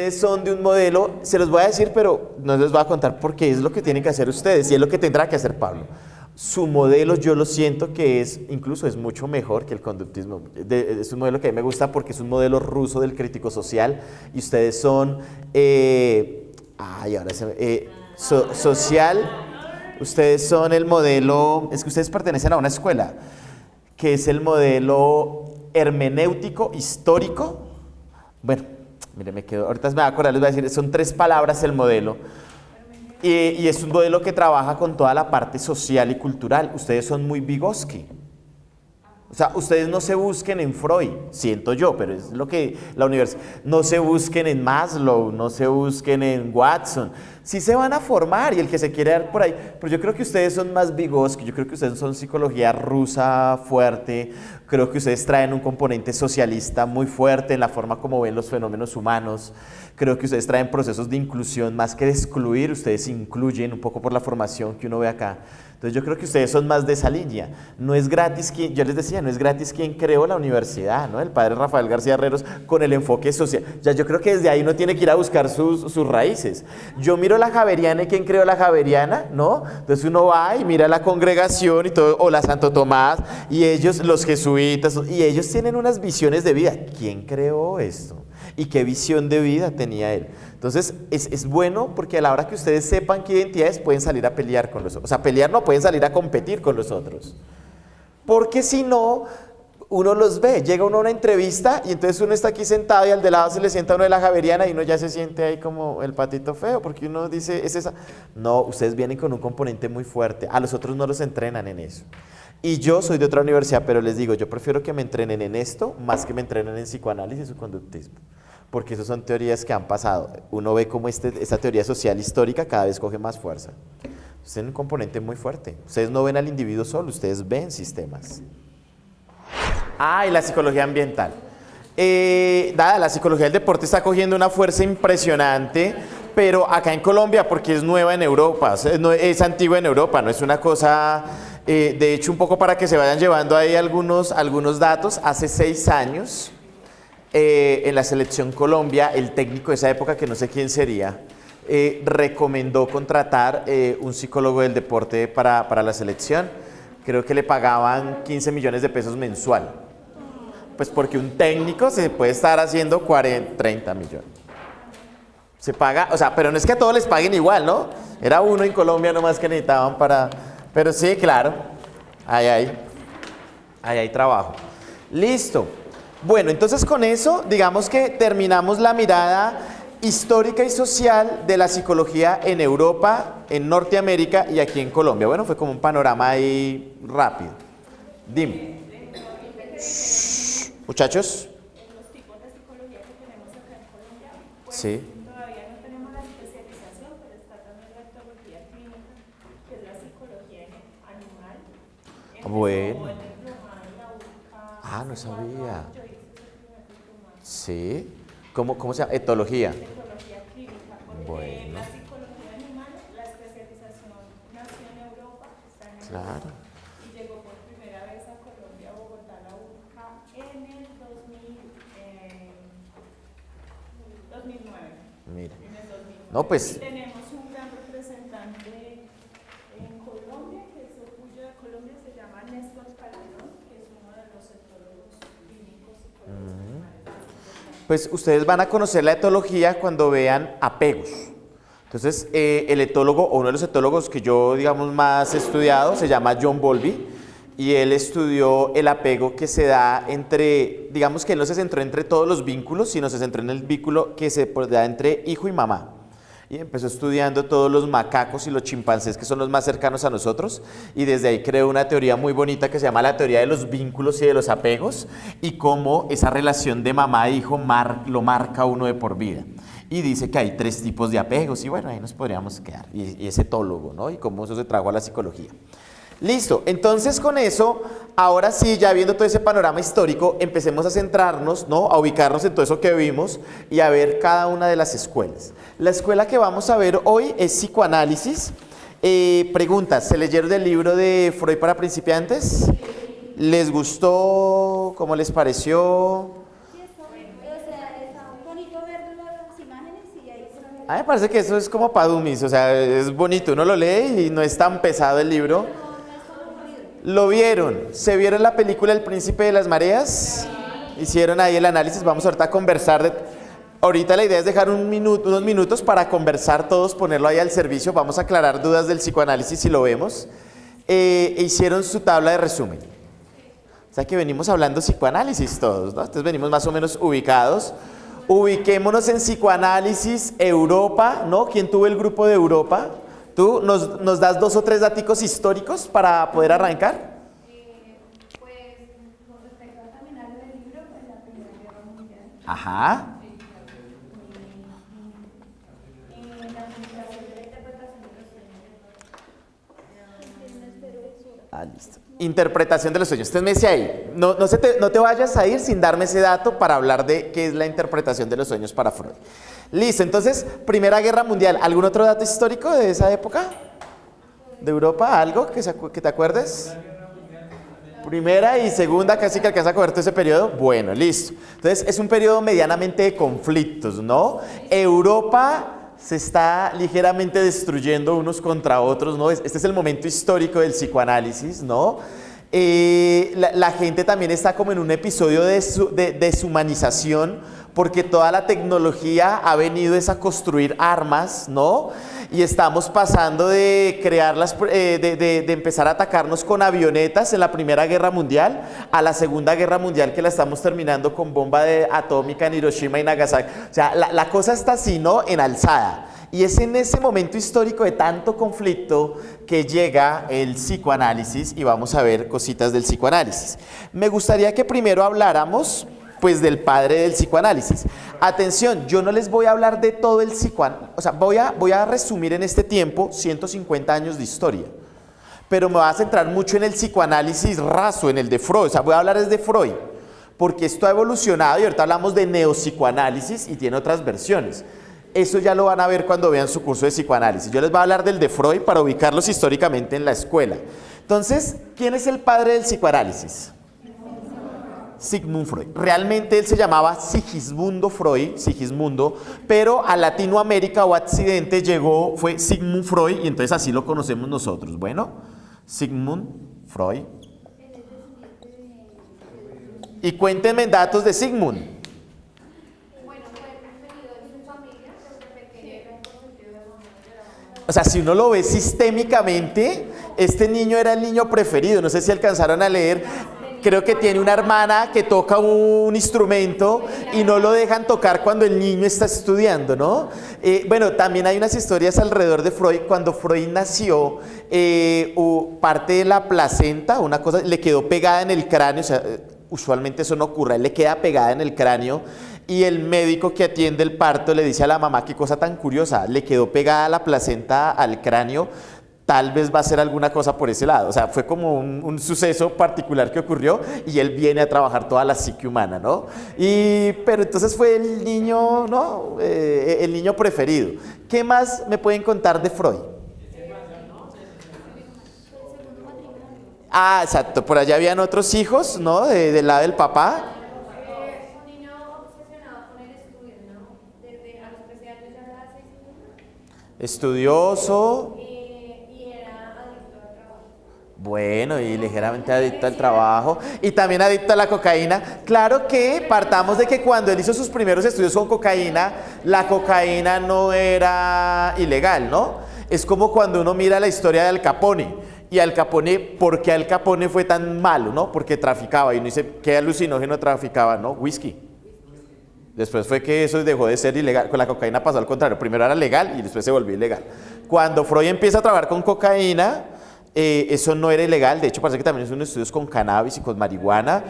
ustedes son de un modelo, se los voy a decir, pero no les voy a contar porque es lo que tienen que hacer ustedes y es lo que tendrá que hacer Pablo. Su modelo yo lo siento que incluso es mucho mejor que el conductismo. Es un modelo que a mí me gusta porque es un modelo ruso del crítico social y ustedes son, social, ustedes son el modelo, es que ustedes pertenecen a una escuela que es el modelo hermenéutico histórico. Bueno, mire, ahorita me voy a acordar, les voy a decir, son 3 palabras el modelo. Y es un modelo que trabaja con toda la parte social y cultural. Ustedes son muy Vygotsky. O sea, ustedes no se busquen en Freud, siento yo, pero es lo que la universidad... No se busquen en Maslow, no se busquen en Watson. Sí se van a formar y el que se quiere dar por ahí. Pero yo creo que ustedes son más Vygotsky, yo creo que ustedes son psicología rusa fuerte. Creo que ustedes traen un componente socialista muy fuerte en la forma como ven los fenómenos humanos. Creo que ustedes traen procesos de inclusión más que de excluir. Ustedes incluyen un poco por la formación que uno ve acá. Entonces yo creo que ustedes son más de esa línea. No es gratis, yo les decía, no es gratis quien creó la universidad, ¿no? El padre Rafael García Herreros con el enfoque social. Ya yo creo que desde ahí uno tiene que ir a buscar sus raíces. Yo miro la Javeriana y quién creó la Javeriana, ¿no? Entonces uno va y mira la congregación y todo, o la Santo Tomás, y ellos, los jesuitas, y ellos tienen unas visiones de vida. ¿Quién creó esto? ¿Y qué visión de vida tenía él? Entonces, es bueno porque a la hora que ustedes sepan qué identidades pueden salir a pelear con los otros. O sea, pelear no, pueden salir a competir con los otros. Porque si no, uno los ve, llega uno a una entrevista y entonces uno está aquí sentado y al de lado se le sienta uno de la Javeriana y uno ya se siente ahí como el patito feo, porque uno dice, es esa. No, ustedes vienen con un componente muy fuerte. A los otros no los entrenan en eso. Y yo soy de otra universidad, pero les digo, yo prefiero que me entrenen en esto más que me entrenen en psicoanálisis o conductismo. Porque esas son teorías que han pasado. Uno ve cómo esta teoría social histórica cada vez coge más fuerza. Ustedes tienen un componente muy fuerte. Ustedes no ven al individuo solo, ustedes ven sistemas. Y la psicología ambiental. La psicología del deporte está cogiendo una fuerza impresionante, pero acá en Colombia, porque es nueva en Europa, es antigua en Europa, no es una cosa... de hecho, un poco para que se vayan llevando ahí algunos datos, hace 6 años... en la selección Colombia, el técnico de esa época, que no sé quién sería, recomendó contratar un psicólogo del deporte para la selección. Creo que le pagaban 15 millones de pesos mensual. Pues porque un técnico se puede estar haciendo 40, 30 millones. Se paga, o sea, pero no es que a todos les paguen igual, ¿no? Era uno en Colombia nomás que necesitaban para... Pero sí, claro, ahí hay trabajo. Listo. Bueno, entonces con eso, digamos que terminamos la mirada histórica y social de la psicología en Europa, en Norteamérica y aquí en Colombia. Bueno, fue como un panorama ahí rápido. Dime. Muchachos. Los tipos de psicología que tenemos acá en Colombia, pues Sí. todavía no tenemos la especialización, pero está también la etología clínica, que es la psicología animal. Bueno. En el diplomado en la UCA. No sabía. Yo hice ese primer diplomado. Sí. ¿Cómo se llama? Etología. Etología clínica, porque Bueno. la psicología animal, la especialización nació en Europa, está en Europa. Claro. Y llegó por primera vez a Colombia, a Bogotá, la UCA, en el 2009. Mira. En el 2009. No, pues... Y tenemos un gran representante en Colombia, que es orgullo de Colombia, se llama Néstor Calderón, que es uno de los etólogos clínicos psicólogos animales. Pues ustedes van a conocer la etología cuando vean apegos. Entonces, el etólogo, o uno de los etólogos que yo, digamos, más he estudiado, se llama John Bowlby, y él estudió el apego que se da entre, digamos que él no se centró entre todos los vínculos, sino se centró en el vínculo que se da entre hijo y mamá. Y empezó estudiando todos los macacos y los chimpancés, que son los más cercanos a nosotros, y desde ahí creó una teoría muy bonita que se llama la teoría de los vínculos y de los apegos, y cómo esa relación de mamá e hijo lo marca uno de por vida. Y dice que hay 3 tipos de apegos, y bueno, ahí nos podríamos quedar, y es etólogo, ¿no? Y cómo eso se trajo a la psicología. Listo, entonces con eso, ahora sí, ya viendo todo ese panorama histórico, empecemos a centrarnos, ¿no? A ubicarnos en todo eso que vimos y a ver cada una de las escuelas. La escuela que vamos a ver hoy es psicoanálisis. Preguntas, ¿se leyeron el libro de Freud para principiantes? ¿Les gustó? ¿Cómo les pareció? Sí, está bonito, o sea, está bonito ver las imágenes A mí me parece que eso es como para dummies, o sea, es bonito, uno lo lee y no es tan pesado el libro. ¿Lo vieron? ¿Se vieron la película El Príncipe de las Mareas? Hicieron ahí el análisis, vamos ahorita a conversar ahorita la idea es dejar unos minutos para conversar todos, ponerlo ahí al servicio, vamos a aclarar dudas del psicoanálisis si lo vemos. Hicieron su tabla de resumen. O sea que venimos hablando psicoanálisis todos, ¿no? Entonces venimos más o menos ubicados. Ubiquémonos en psicoanálisis, Europa, ¿no? ¿Quién tuvo el grupo de Europa? ¿Tú nos das 2 o 3 daticos históricos para poder arrancar? Pues con respecto al caminario del libro, pues la Primera Guerra Mundial. Ajá. La publicación de la interpretación de los sueños. Ah, listo. Interpretación de los sueños. Usted me dice ahí, no te vayas a ir sin darme ese dato para hablar de qué es la interpretación de los sueños para Freud. Listo, entonces, Primera Guerra Mundial. ¿Algún otro dato histórico de esa época? ¿De Europa? ¿Algo que te acuerdes? Primera y segunda, casi que alcanza a coger todo ese periodo. Bueno, listo. Entonces, es un periodo medianamente de conflictos, ¿no? Europa se está ligeramente destruyendo unos contra otros, ¿no? Este es el momento histórico del psicoanálisis, ¿no? La gente también está como en un episodio de deshumanización porque toda la tecnología ha venido a construir armas, ¿no? Y estamos pasando de crearlas, de empezar a atacarnos con avionetas en la Primera Guerra Mundial a la Segunda Guerra Mundial que la estamos terminando con bomba atómica en Hiroshima y Nagasaki. O sea, la cosa está así, ¿no? En alzada. Y es en ese momento histórico de tanto conflicto que llega el psicoanálisis y vamos a ver cositas del psicoanálisis. Me gustaría que primero habláramos pues del padre del psicoanálisis. Atención, yo no les voy a hablar de todo el psicoanálisis, o sea, voy a resumir en este tiempo 150 años de historia, pero me voy a centrar mucho en el psicoanálisis raso, en el de Freud, o sea, voy a hablar desde Freud, porque esto ha evolucionado y ahorita hablamos de neopsicoanálisis y tiene otras versiones. Eso ya lo van a ver cuando vean su curso de psicoanálisis. Yo les voy a hablar del de Freud para ubicarlos históricamente en la escuela. Entonces, ¿quién es el padre del psicoanálisis? Sigmund Freud. Realmente él se llamaba Sigismundo Freud, Sigismundo, pero a Latinoamérica o Occidente llegó, fue Sigmund Freud y entonces así lo conocemos nosotros. Bueno, Sigmund Freud. Y cuéntenme datos de Sigmund. Bueno, fue preferido en su familia, desde pequeño era consentido de la mamá y de la mamá. O sea, si uno lo ve sistémicamente, este niño era el niño preferido. No sé si alcanzaron a leer. Creo que tiene una hermana que toca un instrumento y no lo dejan tocar cuando el niño está estudiando, ¿no? Bueno, también hay unas historias alrededor de Freud. Cuando Freud nació, parte de la placenta, una cosa, le quedó pegada en el cráneo, o sea, usualmente eso no ocurre, le queda pegada en el cráneo y el médico que atiende el parto le dice a la mamá, qué cosa tan curiosa, le quedó pegada la placenta al cráneo, tal vez va a ser alguna cosa por ese lado. O sea, fue como un suceso particular que ocurrió y él viene a trabajar toda la psique humana, ¿no? Pero entonces fue el niño, ¿no? El niño preferido. ¿Qué más me pueden contar de Freud? Ah, exacto. Por allá habían otros hijos, ¿no? Del lado del papá. Un niño obsesionado con el estudio, ¿no? Desde a los 13 años ya era 6 Estudioso. y era adicto al trabajo. Bueno, y ligeramente adicto al trabajo y también adicto a la cocaína. Claro que partamos de que cuando él hizo sus primeros estudios con cocaína, la cocaína no era ilegal, ¿no? Es como cuando uno mira la historia de Al Capone. Y Al Capone, ¿por qué Al Capone fue tan malo, no? Porque traficaba y uno dice, ¿qué alucinógeno traficaba? No, whisky. Después fue que eso dejó de ser ilegal. Con la cocaína pasó al contrario. Primero era legal y después se volvió ilegal. Cuando Freud empieza a trabajar con cocaína, eso no era ilegal. De hecho, parece que también hizo unos estudios con cannabis y con marihuana.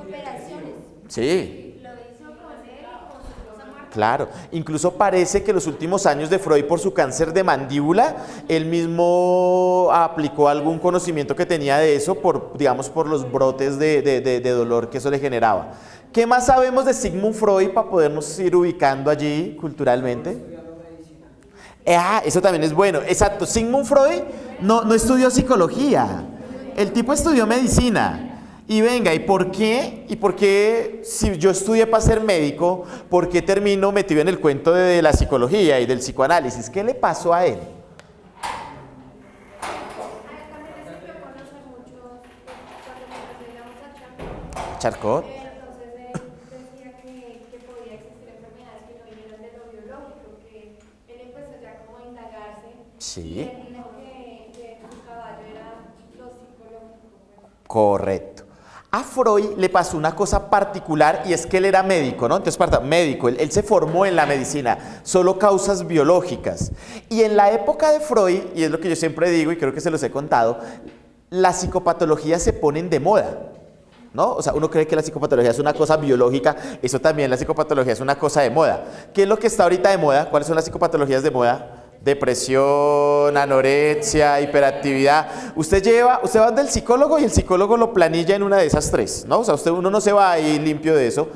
Operaciones. Sí. Lo hizo con él y con su esposa Marta. Claro, incluso parece que los últimos años de Freud por su cáncer de mandíbula, él mismo aplicó algún conocimiento que tenía de eso, digamos, por los brotes de dolor que eso le generaba. ¿Qué más sabemos de Sigmund Freud para podernos ir ubicando allí culturalmente? Eso también es bueno, exacto. Sigmund Freud no estudió psicología, el tipo estudió medicina. Y venga, ¿y por qué? ¿Y por qué si yo estudié para ser médico, por qué termino metido en el cuento de la psicología y del psicoanálisis? ¿Qué le pasó a él? También le sirvió conocer mucho, cuando nosotros llegamos a Chaco, Charcot. entonces él decía que podía existir enfermedades que no vinieran de lo biológico, que él empezó ya como a indagarse y Sí, él dijo que su caballo era lo psicológico. Pues. correcto. A Freud le pasó una cosa particular y es que él era médico, ¿no? Entonces, médico, él se formó en la medicina, solo causas biológicas. Y en la época de Freud, y es lo que yo siempre digo y creo que se los he contado, las psicopatologías se ponen de moda, ¿no? O sea, uno cree que la psicopatología es una cosa biológica, eso también la psicopatología es una cosa de moda. ¿Qué es lo que está ahorita de moda? ¿Cuáles son las psicopatologías de moda? Depresión, anorexia, hiperactividad. Usted va del psicólogo y el psicólogo lo planilla en una de esas tres, ¿no? O sea, uno no se va ahí limpio de eso.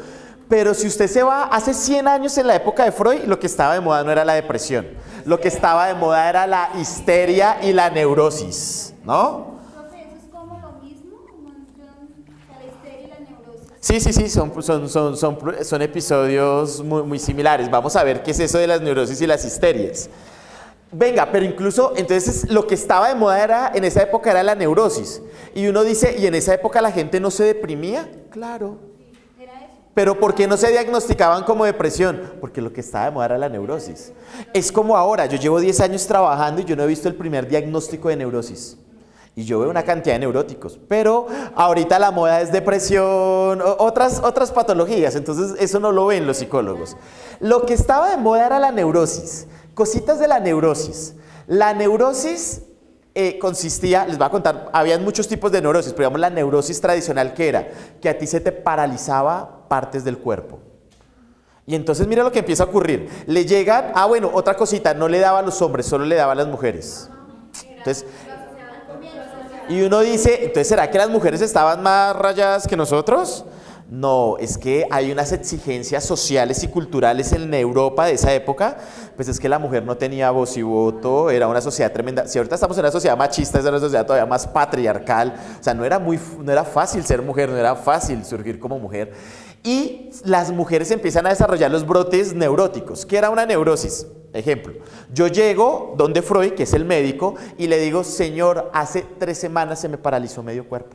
Pero si usted se va hace 100 años en la época de Freud, lo que estaba de moda no era la depresión. Lo que estaba de moda era la histeria y la neurosis, ¿no? Profe, ¿eso es como lo mismo? Como la histeria y la neurosis. Sí, son episodios muy similares. Vamos a ver qué es eso de las neurosis y las histerias. Venga, pero incluso, entonces, lo que estaba de moda en esa época era la neurosis. Y uno dice, ¿y en esa época la gente no se deprimía? Claro. Era eso. Pero ¿por qué no se diagnosticaban como depresión? Porque lo que estaba de moda era la neurosis. Es como ahora, yo llevo 10 años trabajando y yo no he visto el primer diagnóstico de neurosis. Y yo veo una cantidad de neuróticos, pero ahorita la moda es depresión, otras patologías, entonces eso no lo ven los psicólogos. Lo que estaba de moda era la neurosis, cositas de la neurosis. La neurosis consistía, les voy a contar, habían muchos tipos de neurosis, pero digamos la neurosis tradicional que era, que a ti se te paralizaba partes del cuerpo. Y entonces mira lo que empieza a ocurrir, le llegan, bueno, otra cosita, no le daba a los hombres, solo le daba a las mujeres. Entonces, y uno dice, entonces, ¿será que las mujeres estaban más rayadas que nosotros? No, es que hay unas exigencias sociales y culturales en Europa de esa época, pues es que la mujer no tenía voz y voto, era una sociedad tremenda. Si ahorita estamos en una sociedad machista, es una sociedad todavía más patriarcal, o sea, no era fácil ser mujer, no era fácil surgir como mujer. Y las mujeres empiezan a desarrollar los brotes neuróticos. ¿Qué era una neurosis? Ejemplo, yo llego donde Freud, que es el médico, y le digo, señor, hace 3 semanas se me paralizó medio cuerpo,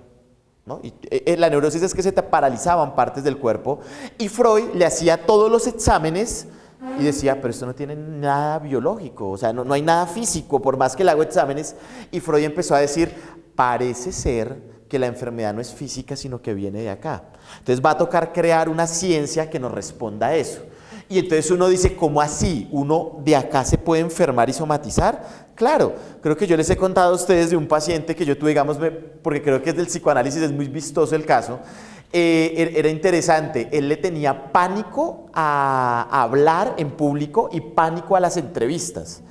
¿no? Y la neurosis es que se te paralizaban partes del cuerpo, y Freud le hacía todos los exámenes y decía, pero esto no tiene nada biológico, o sea, no hay nada físico, por más que le hago exámenes, y Freud empezó a decir, parece ser que la enfermedad no es física, sino que viene de acá. Entonces va a tocar crear una ciencia que nos responda a eso. Y entonces uno dice, ¿cómo así? ¿Uno de acá se puede enfermar y somatizar? Claro, creo que yo les he contado a ustedes de un paciente que yo tuve, digamos, porque creo que es del psicoanálisis, es muy vistoso el caso. Era interesante, él le tenía pánico a hablar en público y pánico a las entrevistas.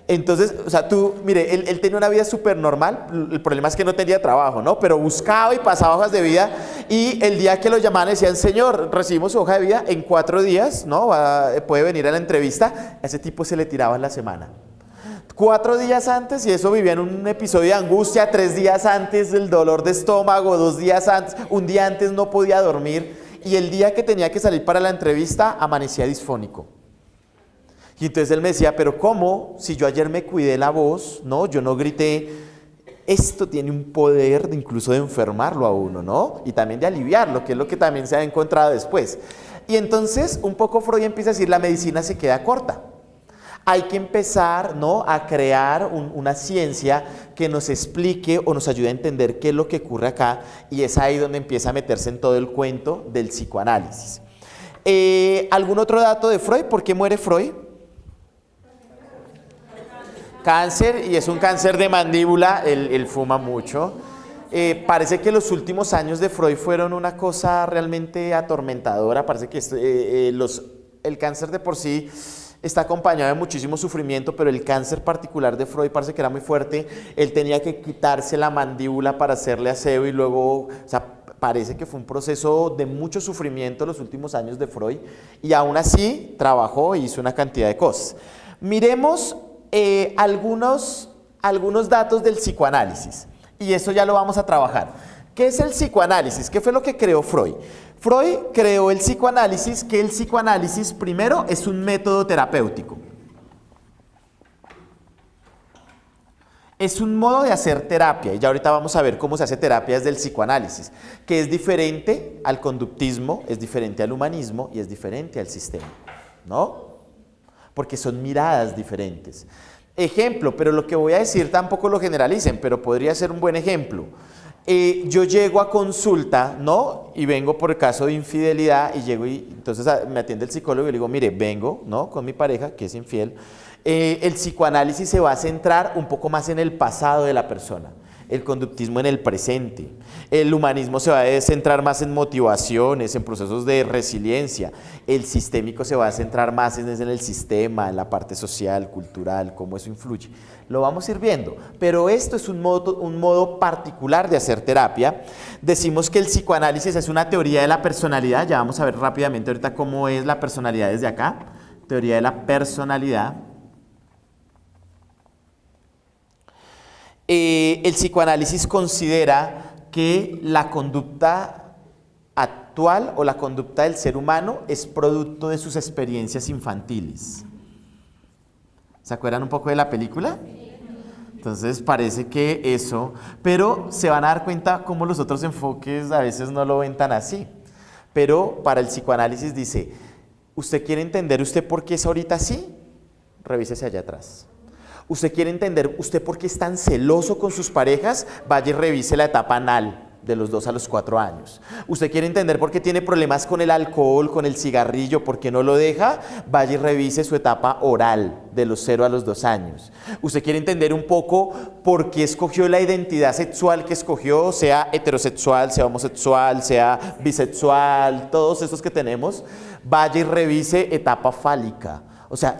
Entonces, o sea, mire, él tenía una vida súper normal, el problema es que no tenía trabajo, ¿no? Pero buscaba y pasaba hojas de vida y el día que lo llamaban decían, señor, recibimos su hoja de vida en 4 días, ¿no? Puede venir a la entrevista, a ese tipo se le tiraba en la semana. 4 días antes, y eso vivía en un episodio de angustia, 3 días antes del dolor de estómago, 2 días antes, un día antes no podía dormir y el día que tenía que salir para la entrevista amanecía disfónico. Y entonces él me decía, pero ¿cómo? Si yo ayer me cuidé la voz, ¿no? Yo no grité. Esto tiene un poder incluso de enfermarlo a uno, ¿no? Y también de aliviarlo, que es lo que también se ha encontrado después. Y entonces un poco Freud empieza a decir, la medicina se queda corta. Hay que empezar, ¿no?, a crear una ciencia que nos explique o nos ayude a entender qué es lo que ocurre acá. Y es ahí donde empieza a meterse en todo el cuento del psicoanálisis. ¿Algún otro dato de Freud? ¿Por qué muere Freud? Cáncer, y es un cáncer de mandíbula, él fuma mucho. Parece que los últimos años de Freud fueron una cosa realmente atormentadora. Parece que el cáncer de por sí está acompañado de muchísimo sufrimiento, pero el cáncer particular de Freud parece que era muy fuerte. Él tenía que quitarse la mandíbula para hacerle aseo y luego, o sea, parece que fue un proceso de mucho sufrimiento los últimos años de Freud, y aún así trabajó e hizo una cantidad de cosas. Miremos algunos datos del psicoanálisis, y eso ya lo vamos a trabajar. ¿Qué es el psicoanálisis? ¿Qué fue lo que creó Freud? Freud creó el psicoanálisis, que el psicoanálisis primero es un método terapéutico. Es un modo de hacer terapia, y ya ahorita vamos a ver cómo se hace terapia desde el psicoanálisis, que es diferente al conductismo, es diferente al humanismo y es diferente al sistema, ¿no? Porque son miradas diferentes. Ejemplo, pero lo que voy a decir tampoco lo generalicen, pero podría ser un buen ejemplo. Yo llego a consulta, ¿no? Y vengo por el caso de infidelidad y llego y entonces me atiende el psicólogo y le digo, mire, vengo, ¿no? Con mi pareja que es infiel. El psicoanálisis se va a centrar un poco más en el pasado de la persona, el conductismo en el presente, el humanismo se va a centrar más en motivaciones, en procesos de resiliencia, el sistémico se va a centrar más en el sistema, en la parte social, cultural, cómo eso influye. Lo vamos a ir viendo, pero esto es un modo particular de hacer terapia. Decimos que el psicoanálisis es una teoría de la personalidad, ya vamos a ver rápidamente ahorita cómo es la personalidad desde acá, teoría de la personalidad. El psicoanálisis considera que la conducta actual o la conducta del ser humano es producto de sus experiencias infantiles. ¿Se acuerdan un poco de la película? Entonces parece que eso, pero se van a dar cuenta cómo los otros enfoques a veces no lo ven tan así. Pero para el psicoanálisis dice, ¿usted quiere entender usted por qué es ahorita así? Revísese allá atrás. ¿Usted quiere entender usted por qué es tan celoso con sus parejas? Vaya y revise la etapa anal de los 2 a los 4 años. ¿Usted quiere entender por qué tiene problemas con el alcohol, con el cigarrillo, por qué no lo deja? Vaya y revise su etapa oral de los 0 a los 2 años. ¿Usted quiere entender un poco por qué escogió la identidad sexual que escogió, sea heterosexual, sea homosexual, sea bisexual, todos esos que tenemos? Vaya y revise etapa fálica. O sea,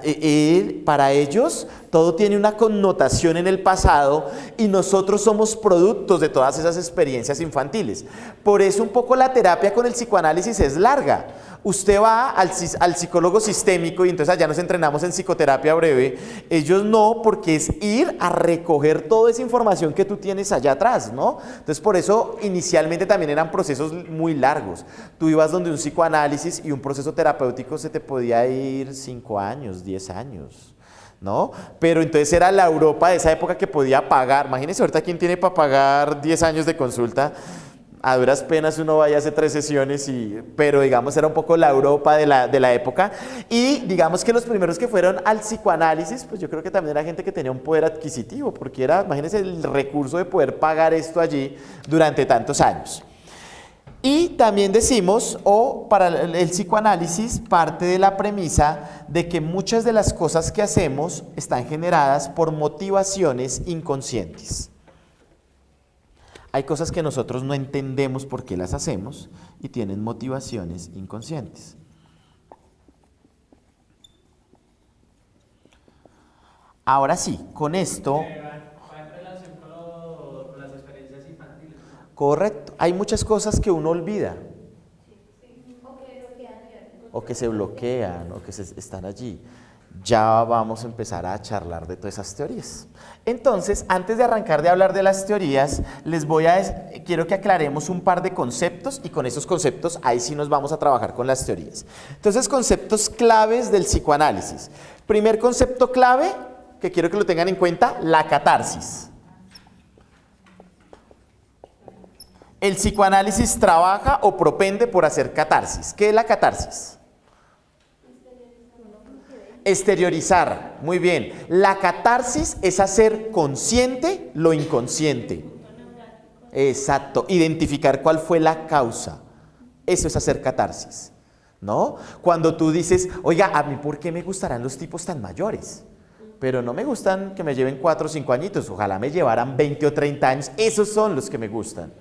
para ellos todo tiene una connotación en el pasado y nosotros somos productos de todas esas experiencias infantiles. Por eso un poco la terapia con el psicoanálisis es larga. Usted va al psicólogo sistémico y entonces allá nos entrenamos en psicoterapia breve. Ellos no, porque es ir a recoger toda esa información que tú tienes allá atrás, ¿no? Entonces por eso inicialmente también eran procesos muy largos. Tú ibas donde un psicoanálisis y un proceso terapéutico se te podía ir 5 años, 10 años, ¿no? Pero entonces era la Europa de esa época que podía pagar. Imagínense ahorita quién tiene para pagar 10 años de consulta. A duras penas uno vaya a hacer 3 sesiones, pero digamos era un poco la Europa de la época. Y digamos que los primeros que fueron al psicoanálisis, pues yo creo que también era gente que tenía un poder adquisitivo, porque era, imagínense, el recurso de poder pagar esto allí durante tantos años. Y también decimos, para el psicoanálisis, parte de la premisa de que muchas de las cosas que hacemos están generadas por motivaciones inconscientes. Hay cosas que nosotros no entendemos por qué las hacemos y tienen motivaciones inconscientes. Ahora sí, con esto... ¿Va en relación con las experiencias infantiles? Correcto. Hay muchas cosas que uno olvida. O que Se bloquean, o que están allí. Ya vamos a empezar a charlar de todas esas teorías. Entonces, antes de arrancar de hablar de las teorías, quiero que aclaremos un par de conceptos y con esos conceptos ahí sí nos vamos a trabajar con las teorías. Entonces, conceptos claves del psicoanálisis. Primer concepto clave, que quiero que lo tengan en cuenta, la catarsis. El psicoanálisis trabaja o propende por hacer catarsis. ¿Qué es la catarsis? Exteriorizar, muy bien. La catarsis es hacer consciente lo inconsciente. Exacto, identificar cuál fue la causa. Eso es hacer catarsis, ¿no? Cuando tú dices, oiga, a mí ¿por qué me gustarán los tipos tan mayores? Pero no me gustan que me lleven 4 o 5 añitos, ojalá me llevaran 20 o 30 años, esos son los que me gustan.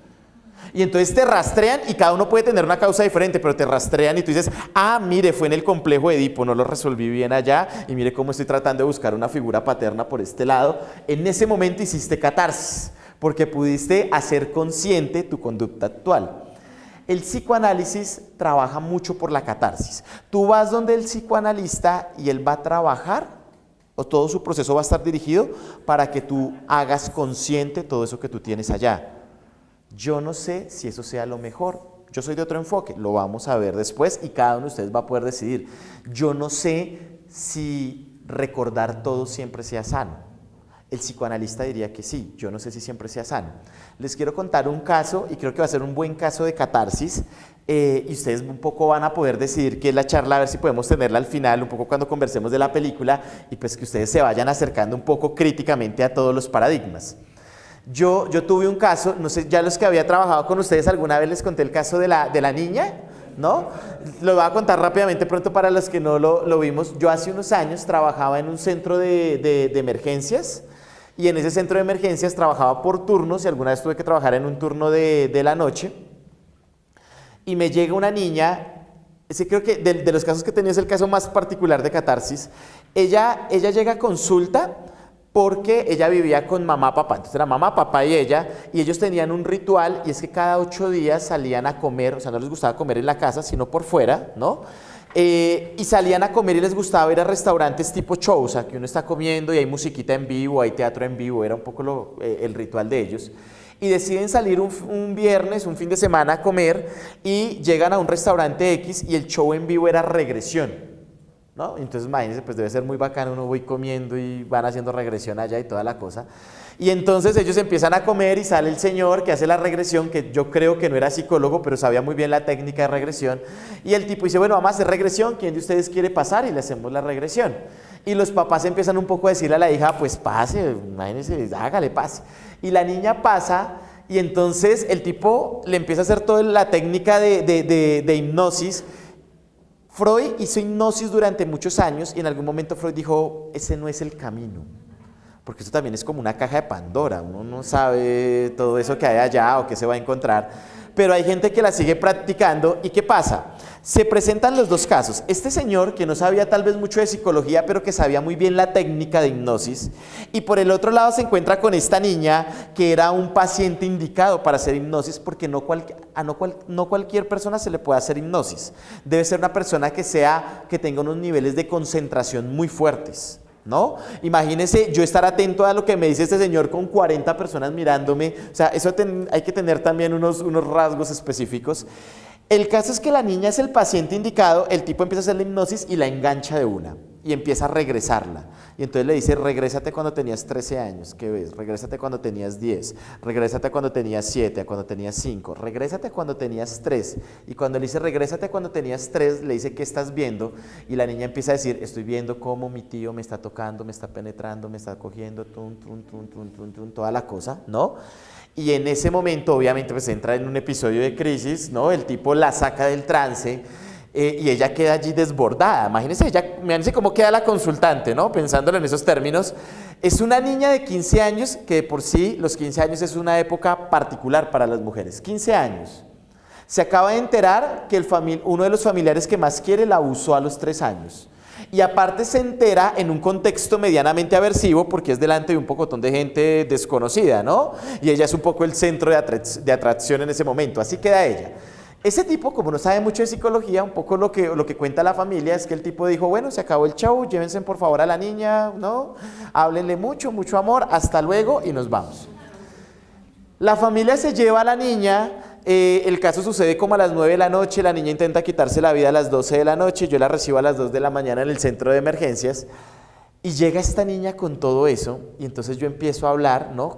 Y entonces te rastrean y cada uno puede tener una causa diferente, pero te rastrean y tú dices, mire, fue en el complejo de Edipo, no lo resolví bien allá y mire cómo estoy tratando de buscar una figura paterna por este lado. En ese momento hiciste catarsis, porque pudiste hacer consciente tu conducta actual. El psicoanálisis trabaja mucho por la catarsis. Tú vas donde el psicoanalista y él va a trabajar, o todo su proceso va a estar dirigido para que tú hagas consciente todo eso que tú tienes allá. Yo no sé si eso sea lo mejor. Yo soy de otro enfoque, lo vamos a ver después y cada uno de ustedes va a poder decidir. Yo no sé si recordar todo siempre sea sano. El psicoanalista diría que sí, yo no sé si siempre sea sano. Les quiero contar un caso y creo que va a ser un buen caso de catarsis y ustedes un poco van a poder decidir qué es la charla, a ver si podemos tenerla al final, un poco cuando conversemos de la película y pues que ustedes se vayan acercando un poco críticamente a todos los paradigmas. Yo tuve un caso, no sé, ya los que había trabajado con ustedes alguna vez les conté el caso de la niña, ¿no? Lo voy a contar rápidamente pronto para los que no lo vimos. Yo hace unos años trabajaba en un centro de emergencias y en ese centro de emergencias trabajaba por turnos y alguna vez tuve que trabajar en un turno de la noche y me llega una niña, ese creo que de los casos que tenía es el caso más particular de catarsis. Ella llega a consulta porque ella vivía con mamá, papá, entonces era mamá, papá y ella, y ellos tenían un ritual, y es que cada 8 días salían a comer, o sea, no les gustaba comer en la casa, sino por fuera, ¿no? Y salían a comer y les gustaba ir a restaurantes tipo show, o sea, que uno está comiendo y hay musiquita en vivo, hay teatro en vivo, era un poco el ritual de ellos. Y deciden salir un viernes, un fin de semana a comer, y llegan a un restaurante X y el show en vivo era regresión. ¿No? Entonces imagínense, pues debe ser muy bacano, uno voy comiendo y van haciendo regresión allá y toda la cosa. Y entonces ellos empiezan a comer y sale el señor que hace la regresión, que yo creo que no era psicólogo, pero sabía muy bien la técnica de regresión. Y el tipo dice, bueno, vamos a hacer regresión, ¿quién de ustedes quiere pasar? Y le hacemos la regresión. Y los papás empiezan un poco a decirle a la hija, pues pase, imagínense, hágale, pase. Y la niña pasa y entonces el tipo le empieza a hacer toda la técnica de hipnosis. Freud hizo hipnosis durante muchos años y en algún momento Freud dijo, ese no es el camino, porque eso también es como una caja de Pandora, uno no sabe todo eso que hay allá o qué se va a encontrar, pero hay gente que la sigue practicando y ¿qué pasa? Se presentan los dos casos, este señor que no sabía tal vez mucho de psicología, pero que sabía muy bien la técnica de hipnosis, y por el otro lado se encuentra con esta niña que era un paciente indicado para hacer hipnosis, porque no cualquier persona se le puede hacer hipnosis, debe ser una persona que tenga unos niveles de concentración muy fuertes, ¿no? Imagínense yo estar atento a lo que me dice este señor con 40 personas mirándome, o sea, eso hay que tener también unos rasgos específicos. El caso es que la niña es el paciente indicado, el tipo empieza a hacer la hipnosis y la engancha de una y empieza a regresarla. Y entonces le dice, regrésate cuando tenías 13 años, ¿qué ves? Regrésate cuando tenías 10, regrésate cuando tenías 7, cuando tenías 5, regrésate cuando tenías 3. Y cuando le dice, regrésate cuando tenías 3, le dice, ¿qué estás viendo? Y la niña empieza a decir, estoy viendo cómo mi tío me está tocando, me está penetrando, me está cogiendo, toda la cosa, ¿no? Y en ese momento, obviamente, pues entra en un episodio de crisis, ¿no? El tipo la saca del trance y ella queda allí desbordada. Imagínense cómo queda la consultante, ¿no? Pensándolo en esos términos. Es una niña de 15 años, que de por sí los 15 años es una época particular para las mujeres. 15 años. Se acaba de enterar que uno de los familiares que más quiere la abusó a los 3 años. Y aparte se entera en un contexto medianamente aversivo porque es delante de un pocotón de gente desconocida, ¿no? Y ella es un poco el centro de atracción en ese momento, así queda ella. Ese tipo, como no sabe mucho de psicología, un poco lo que cuenta la familia es que el tipo dijo, bueno, se acabó el show, llévense por favor a la niña, ¿no? Háblenle mucho, mucho amor, hasta luego y nos vamos. La familia se lleva a la niña. El caso sucede como a las 9 de la noche, la niña intenta quitarse la vida a las 12 de la noche, yo la recibo a las 2 de la mañana en el centro de emergencias y llega esta niña con todo eso y entonces yo empiezo a hablar, ¿no?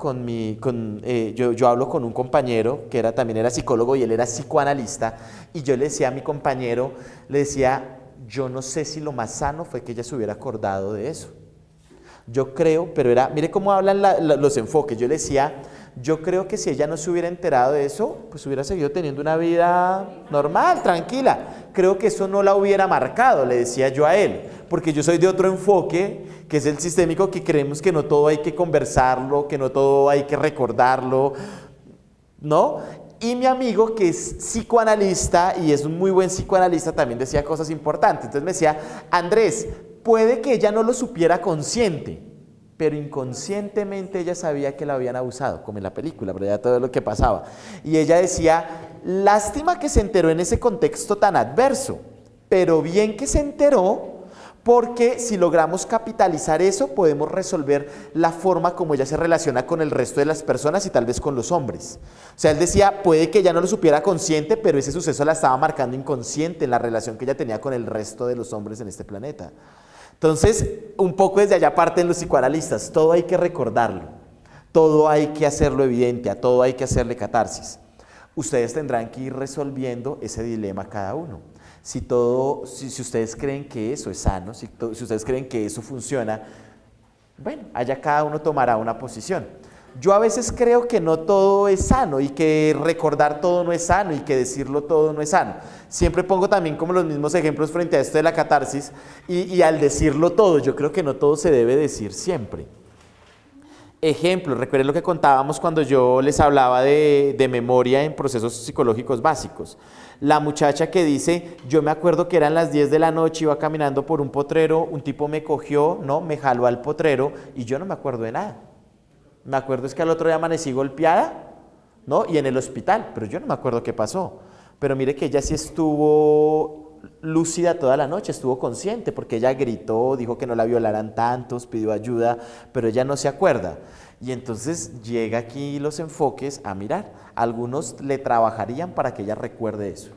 Yo hablo con un compañero que también era psicólogo y él era psicoanalista y yo le decía a mi compañero, yo no sé si lo más sano fue que ella se hubiera acordado de eso. Yo creo, pero mire cómo hablan los enfoques, yo le decía, yo creo que si ella no se hubiera enterado de eso, pues hubiera seguido teniendo una vida normal, tranquila. Creo que eso no la hubiera marcado, le decía yo a él, porque yo soy de otro enfoque, que es el sistémico, que creemos que no todo hay que conversarlo, que no todo hay que recordarlo, ¿no? Y mi amigo, que es psicoanalista y es un muy buen psicoanalista, también decía cosas importantes. Entonces me decía, Andrés, puede que ella no lo supiera consciente, pero inconscientemente ella sabía que la habían abusado, como en la película, pero ya todo lo que pasaba. Y ella decía, lástima que se enteró en ese contexto tan adverso, pero bien que se enteró, Porque si logramos capitalizar eso, podemos resolver la forma como ella se relaciona con el resto de las personas y tal vez con los hombres. O sea, él decía, puede que ella no lo supiera consciente, pero ese suceso la estaba marcando inconsciente en la relación que ella tenía con el resto de los hombres en este planeta. Entonces, un poco desde allá parten los psicoanalistas, todo hay que recordarlo, todo hay que hacerlo evidente, a todo hay que hacerle catarsis. Ustedes tendrán que ir resolviendo ese dilema cada uno. Si ustedes creen que eso es sano, si ustedes creen que eso funciona, bueno, allá cada uno tomará una posición. Yo a veces creo que no todo es sano y que recordar todo no es sano y que decirlo todo no es sano. Siempre pongo también como los mismos ejemplos frente a esto de la catarsis y al decirlo todo, yo creo que no todo se debe decir siempre. Ejemplo, recuerden lo que contábamos cuando yo les hablaba de memoria en procesos psicológicos básicos. La muchacha que dice, yo me acuerdo que eran las 10 de la noche, iba caminando por un potrero, un tipo me cogió, ¿no? Me jaló al potrero y yo no me acuerdo de nada. Me acuerdo es que al otro día amanecí golpeada, ¿no? Y en el hospital, pero yo no me acuerdo qué pasó. Pero mire que ella sí estuvo lúcida toda la noche, estuvo consciente porque ella gritó, dijo que no la violaran tantos, pidió ayuda, pero ella no se acuerda. Y entonces llega aquí los enfoques a mirar. Algunos le trabajarían para que ella recuerde eso,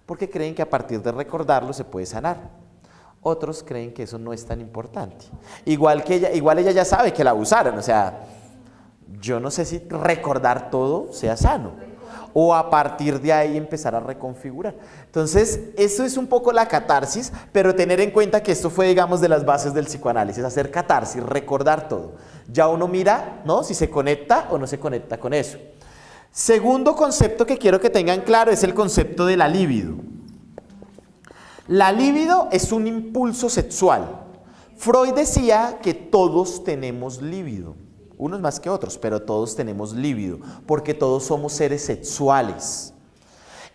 porque creen que a partir de recordarlo se puede sanar. Otros creen que eso no es tan importante. Igual ella ya sabe que la abusaron, o sea, yo no sé si recordar todo sea sano o a partir de ahí empezar a reconfigurar. Entonces, eso es un poco la catarsis, pero tener en cuenta que esto fue, digamos, de las bases del psicoanálisis, hacer catarsis, recordar todo. Ya uno mira, ¿no?, si se conecta o no se conecta con eso. Segundo concepto que quiero que tengan claro es el concepto de la libido. La libido es un impulso sexual. Freud decía que todos tenemos libido. Unos más que otros, pero todos tenemos libido, porque todos somos seres sexuales.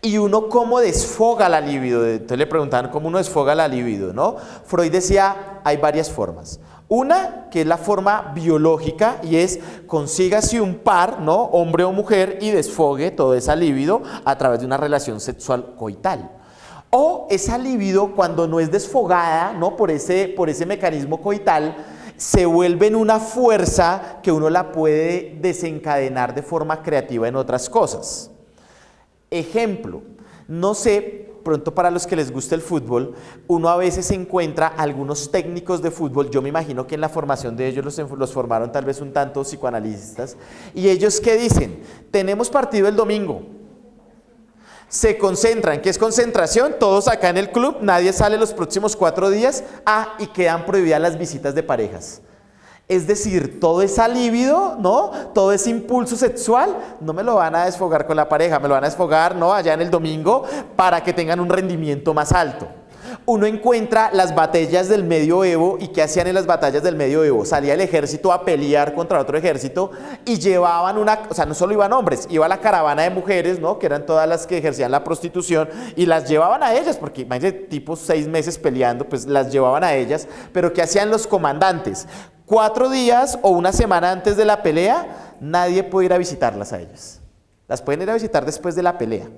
Y uno, ¿cómo desfoga la libido? Entonces le preguntaban, ¿cómo uno desfoga la libido, no? Freud decía, hay varias formas. Una, que es la forma biológica, y es, consígase un par, ¿no?, hombre o mujer, y desfogue toda esa libido a través de una relación sexual coital. O esa libido, cuando no es desfogada, ¿no?, por ese mecanismo coital, se vuelve en una fuerza que uno la puede desencadenar de forma creativa en otras cosas. Ejemplo, no sé, pronto para los que les gusta el fútbol, uno a veces encuentra algunos técnicos de fútbol, yo me imagino que en la formación de ellos los formaron tal vez un tanto psicoanalistas, y ellos ¿qué dicen? Tenemos partido el domingo. Se concentran, ¿qué es concentración? Todos acá en el club, nadie sale los próximos 4 días, y quedan prohibidas las visitas de parejas. Es decir, todo esa libido, ¿no?, todo ese impulso sexual, no me lo van a desfogar con la pareja, me lo van a desfogar, ¿no?, allá en el domingo para que tengan un rendimiento más alto. Uno encuentra las batallas del medioevo, y ¿qué hacían en las batallas del medioevo? Salía el ejército a pelear contra otro ejército y llevaban o sea, no solo iban hombres, iba la caravana de mujeres, ¿no?, que eran todas las que ejercían la prostitución, y las llevaban a ellas, porque imagínense, tipo 6 meses peleando, pues las llevaban a ellas, pero ¿qué hacían los comandantes? 4 días o una semana antes de la pelea, nadie puede ir a visitarlas a ellas. Las pueden ir a visitar después de la pelea,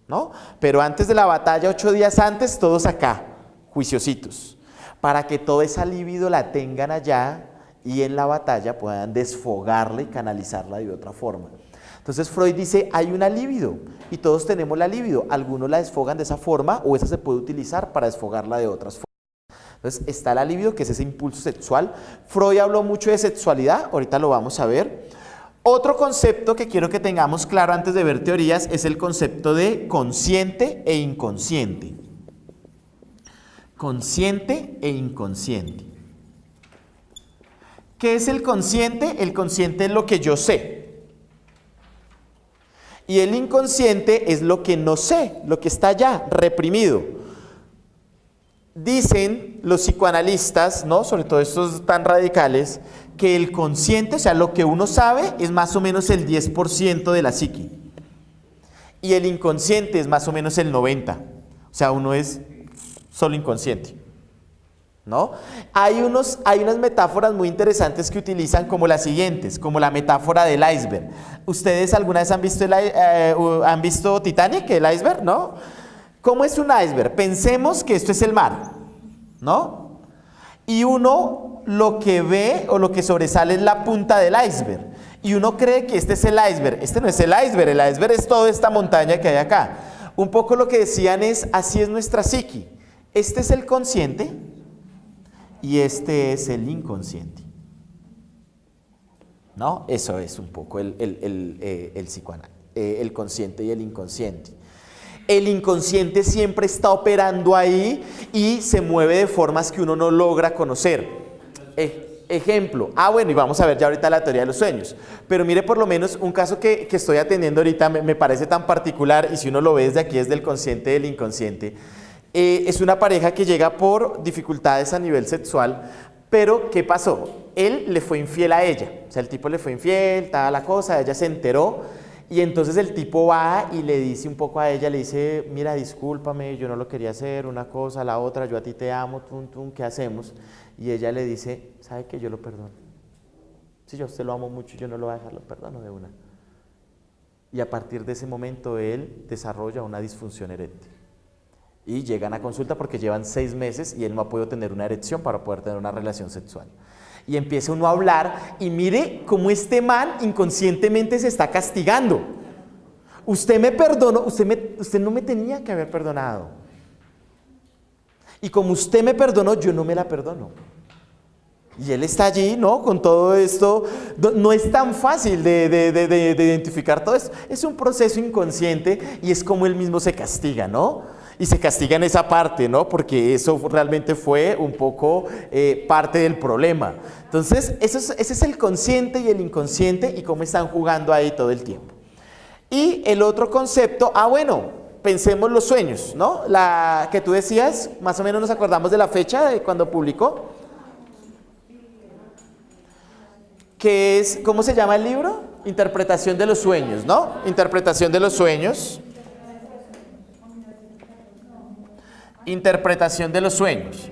¿no? Pero antes de la batalla, 8 días antes, todos acá, juiciositos, para que toda esa libido la tengan allá y en la batalla puedan desfogarla y canalizarla de otra forma. Entonces Freud dice, hay una libido y todos tenemos la libido. Algunos la desfogan de esa forma o esa se puede utilizar para desfogarla de otras formas. Entonces está la libido, que es ese impulso sexual. Freud habló mucho de sexualidad, ahorita lo vamos a ver. Otro concepto que quiero que tengamos claro antes de ver teorías es el concepto de consciente e inconsciente. Consciente e inconsciente. ¿Qué es el consciente? El consciente es lo que yo sé. Y el inconsciente es lo que no sé, lo que está allá, reprimido. Dicen los psicoanalistas, ¿no?, sobre todo estos tan radicales, que el consciente, o sea, lo que uno sabe, es más o menos el 10% de la psique. Y el inconsciente es más o menos el 90%. O sea, uno es solo inconsciente, ¿no? Hay unas metáforas muy interesantes que utilizan como las siguientes, como la metáfora del iceberg. ¿Ustedes alguna vez han visto Titanic, el iceberg, no? ¿Cómo es un iceberg? Pensemos que esto es el mar, ¿no? y uno lo que ve o lo que sobresale es la punta del iceberg. Y uno cree que este es el iceberg. Este no es el iceberg es toda esta montaña que hay acá. Un poco lo que decían es, así es nuestra psiqui. Este es el consciente y este es el inconsciente. ¿No? Eso es un poco el psicoanálisis, el consciente y el inconsciente. El inconsciente siempre está operando ahí y se mueve de formas que uno no logra conocer. Ejemplo, bueno, y vamos a ver ya ahorita la teoría de los sueños, pero mire por lo menos un caso que estoy atendiendo ahorita, me parece tan particular, y si uno lo ve desde aquí, es del consciente y del inconsciente. Es una pareja que llega por dificultades a nivel sexual, pero ¿qué pasó? Él le fue infiel a ella, o sea, el tipo le fue infiel, toda la cosa, ella se enteró, y entonces el tipo va y le dice un poco a ella, le dice, mira, discúlpame, yo no lo quería hacer, una cosa, la otra, yo a ti te amo, ¿qué hacemos? Y ella le dice, ¿sabe qué? Yo lo perdono. Si yo a usted lo amo mucho, yo no lo voy a dejar, lo perdono de una. Y a partir de ese momento él desarrolla una disfunción eréctil. Y llegan a consulta porque llevan 6 meses y él no ha podido tener una erección para poder tener una relación sexual. Y empieza uno a hablar y mire cómo este man inconscientemente se está castigando. Usted me perdonó, usted no me tenía que haber perdonado. Y como usted me perdonó, yo no me la perdono. Y él está allí, ¿no? Con todo esto. No es tan fácil de identificar todo esto. Es un proceso inconsciente y es como él mismo se castiga, ¿no? Y se castiga en esa parte, ¿no? Porque eso realmente fue un poco parte del problema. Entonces, ese es el consciente y el inconsciente y cómo están jugando ahí todo el tiempo. Y el otro concepto, bueno, pensemos los sueños, ¿no? La que tú decías, más o menos nos acordamos de la fecha de cuando publicó. Que es, ¿cómo se llama el libro? Interpretación de los sueños, ¿no? Interpretación de los sueños. Interpretación de los sueños.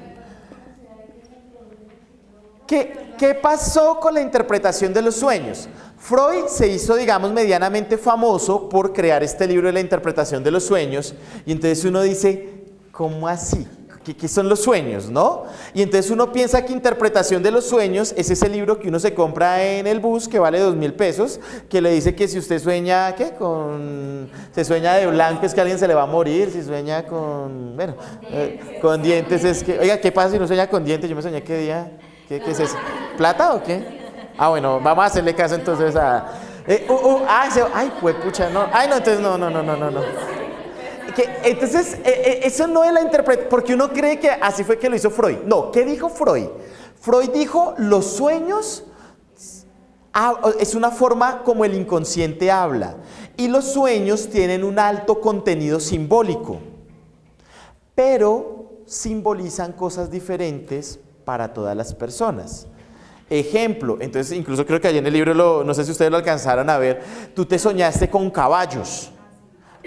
¿Qué pasó con la interpretación de los sueños? Freud se hizo, digamos, medianamente famoso por crear este libro de la interpretación de los sueños, y entonces uno dice, ¿cómo así? ¿Qué son los sueños, no? Y entonces uno piensa que interpretación de los sueños es ese libro que uno se compra en el bus que vale 2.000 pesos, que le dice que si usted sueña, se sueña de blanco es que a alguien se le va a morir, si sueña con dientes es que, oiga, ¿qué pasa si no sueña con dientes? Yo me soñé, ¿qué día? ¿Qué es eso? ¿Plata o qué? Bueno, vamos a hacerle caso entonces a... pucha, no. No, entonces no. Entonces, eso no es la interpretación, porque uno cree que así fue que lo hizo Freud. No, ¿qué dijo Freud? Freud dijo, los sueños es una forma como el inconsciente habla, y los sueños tienen un alto contenido simbólico, pero simbolizan cosas diferentes para todas las personas. Ejemplo, entonces incluso creo que allí en el libro, no sé si ustedes lo alcanzaron a ver, tú te soñaste con caballos.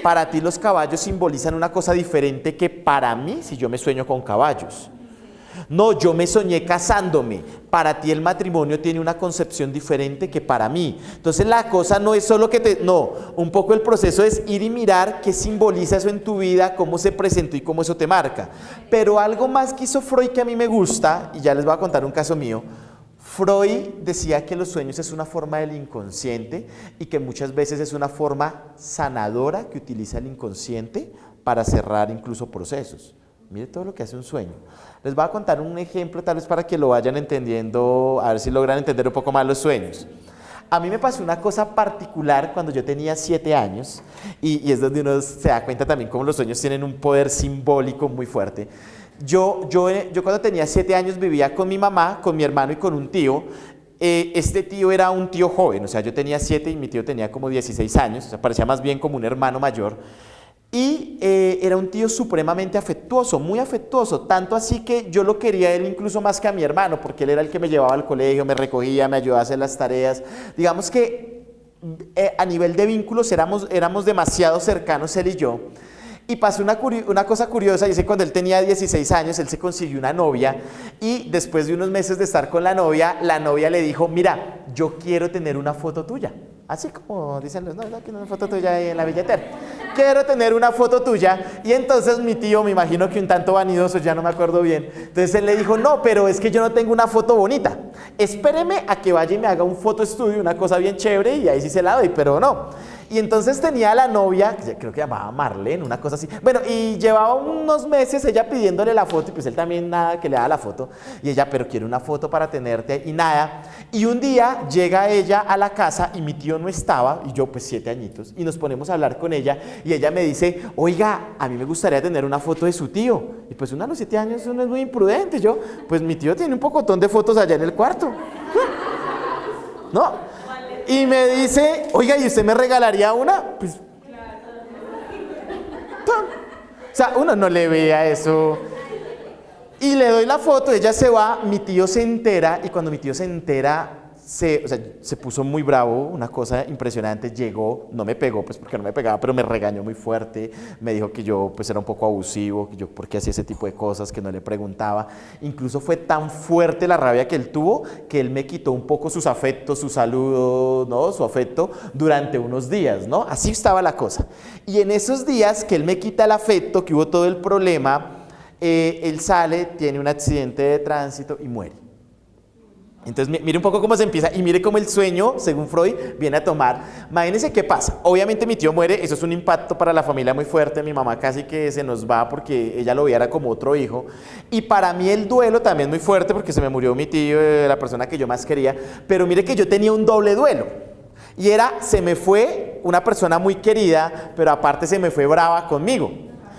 Para ti los caballos simbolizan una cosa diferente que para mí si yo me sueño con caballos. No, yo me soñé casándome. Para ti el matrimonio tiene una concepción diferente que para mí. Entonces la cosa no es solo no, un poco el proceso es ir y mirar qué simboliza eso en tu vida, cómo se presentó y cómo eso te marca. Pero algo más que hizo Freud que a mí me gusta, y ya les voy a contar un caso mío. Freud decía que los sueños es una forma del inconsciente y que muchas veces es una forma sanadora que utiliza el inconsciente para cerrar incluso procesos. Mire todo lo que hace un sueño. Les voy a contar un ejemplo tal vez para que lo vayan entendiendo, a ver si logran entender un poco más los sueños. A mí me pasó una cosa particular cuando yo tenía 7 años y es donde uno se da cuenta también cómo los sueños tienen un poder simbólico muy fuerte. Yo cuando tenía 7 años vivía con mi mamá, con mi hermano y con un tío. Este tío era un tío joven, o sea, yo tenía 7 y mi tío tenía como 16 años, o sea, parecía más bien como un hermano mayor. Y era un tío supremamente afectuoso, muy afectuoso, tanto así que yo lo quería a él incluso más que a mi hermano, porque él era el que me llevaba al colegio, me recogía, me ayudaba a hacer las tareas. Digamos que a nivel de vínculos éramos demasiado cercanos él y yo. Y pasó una cosa curiosa, y es que cuando él tenía 16 años, él se consiguió una novia, y después de unos meses de estar con la novia le dijo, mira, yo quiero tener una foto tuya. Así como dicen los, no, que una foto tuya ahí en la billetera. quiero tener una foto tuya. Y entonces mi tío, me imagino que un tanto vanidoso, ya no me acuerdo bien, entonces él le dijo, no, pero es que yo no tengo una foto bonita, espéreme a que vaya y me haga un foto estudio, una cosa bien chévere, y ahí sí se la doy, pero no. Y entonces tenía a la novia, que creo que llamaba Marlene, una cosa así. Bueno, y llevaba unos meses ella pidiéndole la foto, y pues él también nada que le da la foto. Y ella, pero quiero una foto para tenerte, y nada. Y un día llega ella a la casa, y mi tío no estaba, y yo pues 7 añitos, y nos ponemos a hablar con ella, y ella me dice, oiga, a mí me gustaría tener una foto de su tío. Y pues uno a los 7 años uno es muy imprudente. Yo, pues mi tío tiene un pocotón de fotos allá en el cuarto. ¿No? Y me dice, oiga, ¿y usted me regalaría una? Pues, o sea, uno no le ve a eso. Y le doy la foto, ella se va, mi tío se entera, y cuando mi tío se entera, se puso muy bravo, una cosa impresionante, llegó, no me pegó, pues porque no me pegaba, pero me regañó muy fuerte, me dijo que yo pues era un poco abusivo, que yo porque hacía ese tipo de cosas, que no le preguntaba. Incluso fue tan fuerte la rabia que él tuvo, que él me quitó un poco sus afectos, su saludo, ¿no? Su afecto durante unos días, ¿no? Así estaba la cosa. Y en esos días que él me quita el afecto, que hubo todo el problema, él sale, tiene un accidente de tránsito y muere. Entonces, mire un poco cómo se empieza y mire cómo el sueño, según Freud, viene a tomar. Imagínense qué pasa. Obviamente mi tío muere, eso es un impacto para la familia muy fuerte. Mi mamá casi que se nos va porque ella lo viera como otro hijo. Y para mí el duelo también muy fuerte porque se me murió mi tío, la persona que yo más quería. Pero mire que yo tenía un doble duelo. Y era, se me fue una persona muy querida, pero aparte se me fue brava conmigo.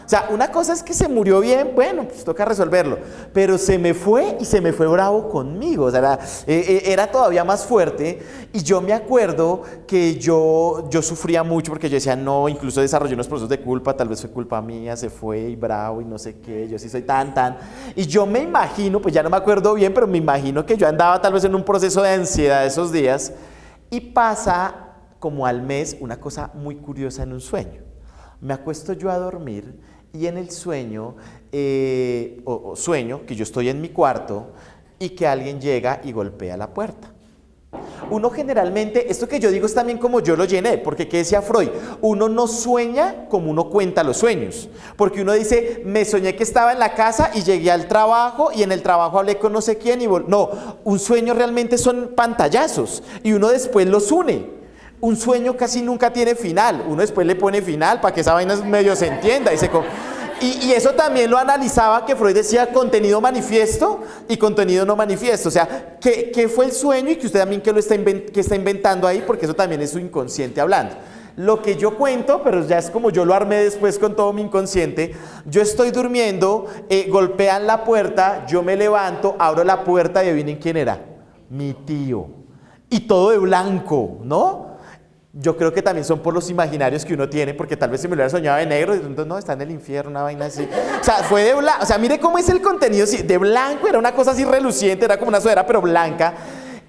O sea, una cosa es que se murió bien, bueno, pues toca resolverlo, pero se me fue y se me fue bravo conmigo, o sea, era todavía más fuerte. Y yo me acuerdo que yo sufría mucho porque yo decía, no, incluso desarrollé unos procesos de culpa, tal vez fue culpa mía, se fue y bravo y no sé qué, yo sí soy tan. Y yo me imagino, pues ya no me acuerdo bien, pero me imagino que yo andaba tal vez en un proceso de ansiedad esos días, y pasa como al mes una cosa muy curiosa en un sueño. Me acuesto yo a dormir y en el sueño, sueño que yo estoy en mi cuarto y que alguien llega y golpea la puerta. Uno generalmente, esto que yo digo es también como yo lo llené, porque ¿qué decía Freud? Uno no sueña como uno cuenta los sueños, porque uno dice, me soñé que estaba en la casa y llegué al trabajo y en el trabajo hablé con no sé quién y no, un sueño realmente son pantallazos y uno después los une. Un sueño casi nunca tiene final, uno después le pone final para que esa vaina medio se entienda. Y eso también lo analizaba, que Freud decía contenido manifiesto y contenido no manifiesto. O sea, ¿qué fue el sueño? Y que usted también que está inventando ahí, porque eso también es su inconsciente hablando. Lo que yo cuento, pero ya es como yo lo armé después con todo mi inconsciente, yo estoy durmiendo, golpean la puerta, yo me levanto, abro la puerta y adivinen quién era, mi tío. Y todo de blanco, ¿no? Yo creo que también son por los imaginarios que uno tiene, porque tal vez si me lo hubiera soñado de negro, entonces no, está en el infierno, una vaina así. O sea, fue de blanco, o sea, mire cómo es el contenido, de blanco, era una cosa así reluciente, era como una sudadera, pero blanca.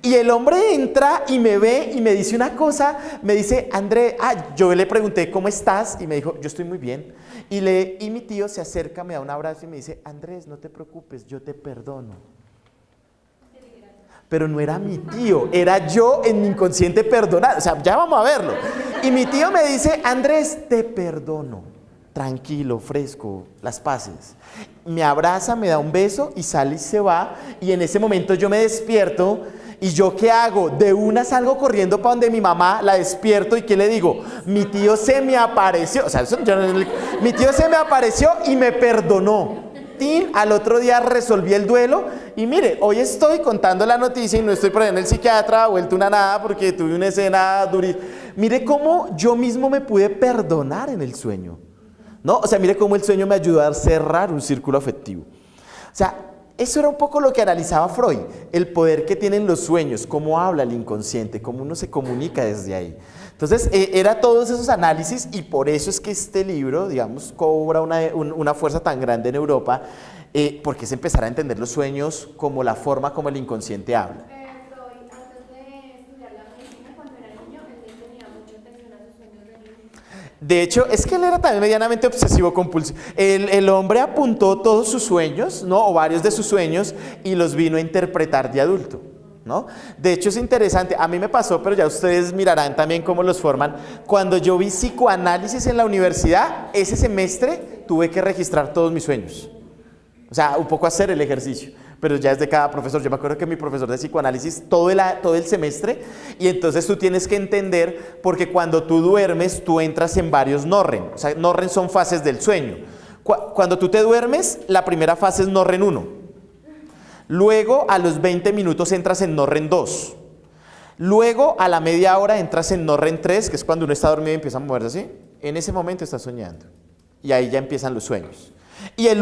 Y el hombre entra y me ve y me dice una cosa, me dice, André, yo le pregunté, ¿cómo estás? Y me dijo, yo estoy muy bien. Y mi tío se acerca, me da un abrazo y me dice, Andrés, no te preocupes, yo te perdono. Pero no era mi tío, era yo en mi inconsciente perdonar, o sea, ya vamos a verlo. Y mi tío me dice, Andrés, te perdono, tranquilo, fresco, las paces. Me abraza, me da un beso y sale y se va, y en ese momento yo me despierto, y yo ¿qué hago? De una salgo corriendo para donde mi mamá, la despierto, y ¿qué le digo? Mi tío se me apareció, o sea, mi tío se me apareció y me perdonó. Al otro día resolví el duelo y mire, hoy estoy contando la noticia y no estoy por ahí en el psiquiatra, vuelto una nada porque tuve una escena durísima. Mire cómo yo mismo me pude perdonar en el sueño, ¿no? O sea, mire cómo el sueño me ayudó a cerrar un círculo afectivo. O sea, eso era un poco lo que analizaba Freud, el poder que tienen los sueños, cómo habla el inconsciente, cómo uno se comunica desde ahí. Entonces, era todos esos análisis y por eso es que este libro, digamos, cobra una fuerza tan grande en Europa, porque es empezar a entender los sueños como la forma como el inconsciente habla. Freud, antes de estudiar la medicina, cuando era niño, él le tenía mucha atención a sus sueños de niño. De hecho, es que él era también medianamente obsesivo compulsivo. El hombre apuntó todos sus sueños, ¿no? O varios de sus sueños, y los vino a interpretar de adulto. ¿no? De hecho es interesante, a mí me pasó, pero ya ustedes mirarán también cómo los forman. Cuando yo vi psicoanálisis en la universidad, ese semestre tuve que registrar todos mis sueños. O sea, un poco hacer el ejercicio, pero ya es de cada profesor. Yo me acuerdo que mi profesor de psicoanálisis todo el semestre, y entonces tú tienes que entender, porque cuando tú duermes, tú entras en varios NORREM. O sea, NORREM son fases del sueño. Cuando tú te duermes, la primera fase es NORREM 1. Luego, a los 20 minutos entras en NORREM 2. Luego, a la media hora entras en NORREM 3, que es cuando uno está dormido y empieza a moverse así. En ese momento estás soñando. Y ahí ya empiezan los sueños. Y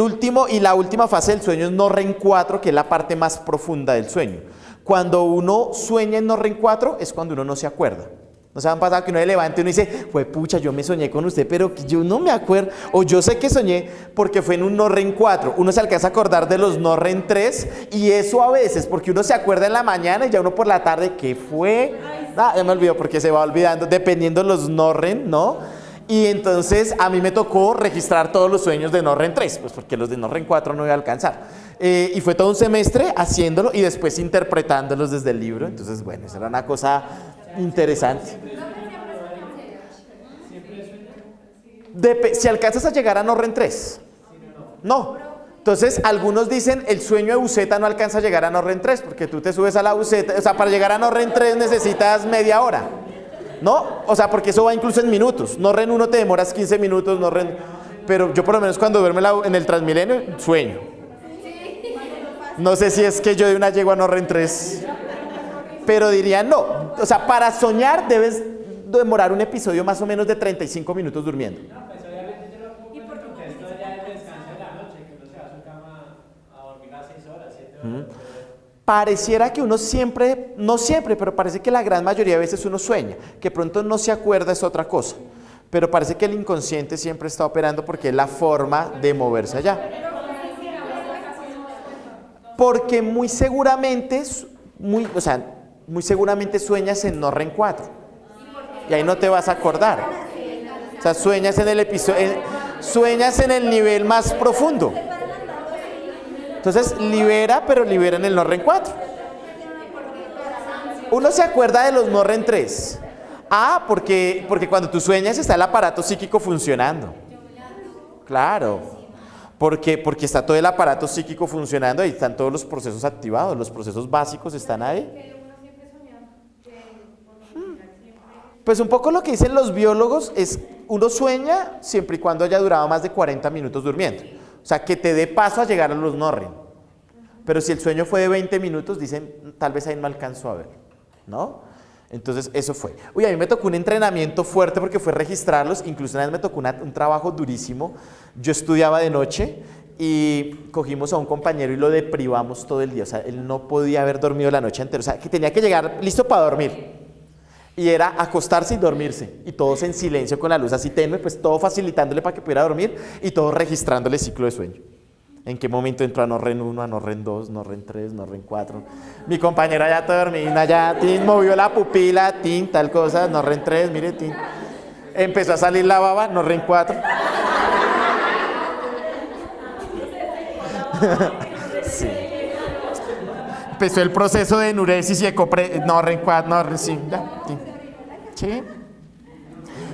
la última fase del sueño es NORREM 4, que es la parte más profunda del sueño. Cuando uno sueña en NORREM 4 es cuando uno no se acuerda. ¿No se han pasado que uno se levanta y uno dice, fue pucha, yo me soñé con usted, pero yo no me acuerdo? O yo sé que soñé porque fue en un NORREM 4. Uno se alcanza a acordar de los NORREM 3, y eso a veces, porque uno se acuerda en la mañana y ya uno por la tarde, ¿qué fue? Ya me olvidó, porque se va olvidando, dependiendo de los NORREM, ¿no? Y entonces a mí me tocó registrar todos los sueños de NORREM 3, pues porque los de NORREM 4 no iba a alcanzar. Y fue todo un semestre haciéndolo y después interpretándolos desde el libro. Entonces, bueno, eso era una cosa interesante. Si alcanzas a llegar a NORREM 3. No. Entonces, algunos dicen, el sueño de buceta no alcanza a llegar a NORREM 3, porque tú te subes a la buceta, o sea, para llegar a NORREM 3 necesitas media hora. ¿No? O sea, porque eso va incluso en minutos. NORREM 1 te demoras 15 minutos, pero yo por lo menos cuando duermo en el Transmilenio, sueño. No sé si es que yo de una llego a NORREM 3, pero diría no. O sea, para soñar debes demorar un episodio más o menos de 35 minutos durmiendo. No, pues obviamente yo lo pongo en contexto ya del descanso de la noche, que uno se va a su cama a dormir a 6 horas, 7 horas. Pareciera que uno siempre, no siempre, pero parece que la gran mayoría de veces uno sueña, que pronto no se acuerda es otra cosa, pero parece que el inconsciente siempre está operando porque es la forma de moverse allá. Porque muy seguramente sueñas en NORREM 4 y ahí no te vas a acordar. O sea, sueñas en el episodio, sueñas en el nivel más profundo. Entonces libera en el NORREM 4. Uno se acuerda de los NORREM 3. Porque cuando tú sueñas está el aparato psíquico funcionando. Claro. Porque está todo el aparato psíquico funcionando, ahí están todos los procesos activados, los procesos básicos están ahí. Pues un poco lo que dicen los biólogos es, uno sueña siempre y cuando haya durado más de 40 minutos durmiendo. O sea, que te dé paso a llegar a los NORREM. Pero si el sueño fue de 20 minutos, dicen, tal vez ahí no alcanzó a ver, ¿no? Entonces, eso fue. Uy, a mí me tocó un entrenamiento fuerte porque fue registrarlos. Incluso una vez me tocó un trabajo durísimo. Yo estudiaba de noche y cogimos a un compañero y lo deprivamos todo el día. O sea, él no podía haber dormido la noche entera. O sea, que tenía que llegar listo para dormir. Y era acostarse y dormirse. Y todos en silencio con la luz así tenue, pues todo facilitándole para que pudiera dormir y todo registrándole el ciclo de sueño. ¿En qué momento entró a NORREM 1, a NORREM 2, NORREM 3, NORREM 4? Mi compañera ya toda dormida, ya, tin, movió la pupila, tin, tal cosa, NORREM 3, mire, tin. Empezó a salir la baba, NORREM 4. Sí. Empezó el proceso de enuresis y NORREM 4, NORREM, sí, ya, tin. Sí.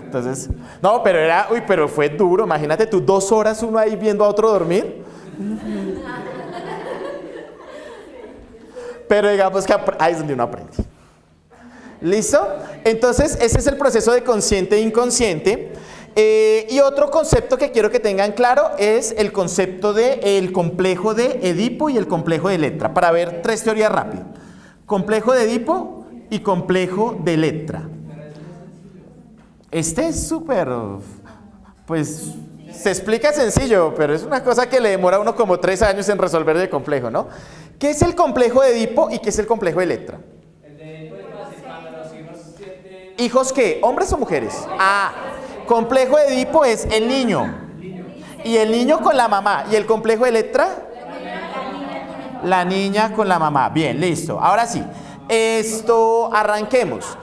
Entonces, no, pero fue duro, imagínate tú 2 horas uno ahí viendo a otro dormir. Pero digamos que ahí es donde uno aprende. ¿Listo? Entonces, ese es el proceso de consciente e inconsciente. Y otro concepto que quiero que tengan claro es el concepto del complejo de Edipo y el complejo de Electra. Para ver 3 teorías rápidas. Complejo de Edipo y complejo de Electra. Este es súper, pues, se explica sencillo, pero es una cosa que le demora a uno como 3 años en resolver de complejo, ¿no? ¿Qué es el complejo de Edipo y qué es el complejo de Electra? El de Edipo es fácil, cuando los hijos sienten... ¿Hijos qué? ¿Hombres o mujeres? Complejo de Edipo es el niño. Y el niño con la mamá. ¿Y el complejo de Electra? La niña con la mamá. Bien, listo. Ahora sí. Arranquemos.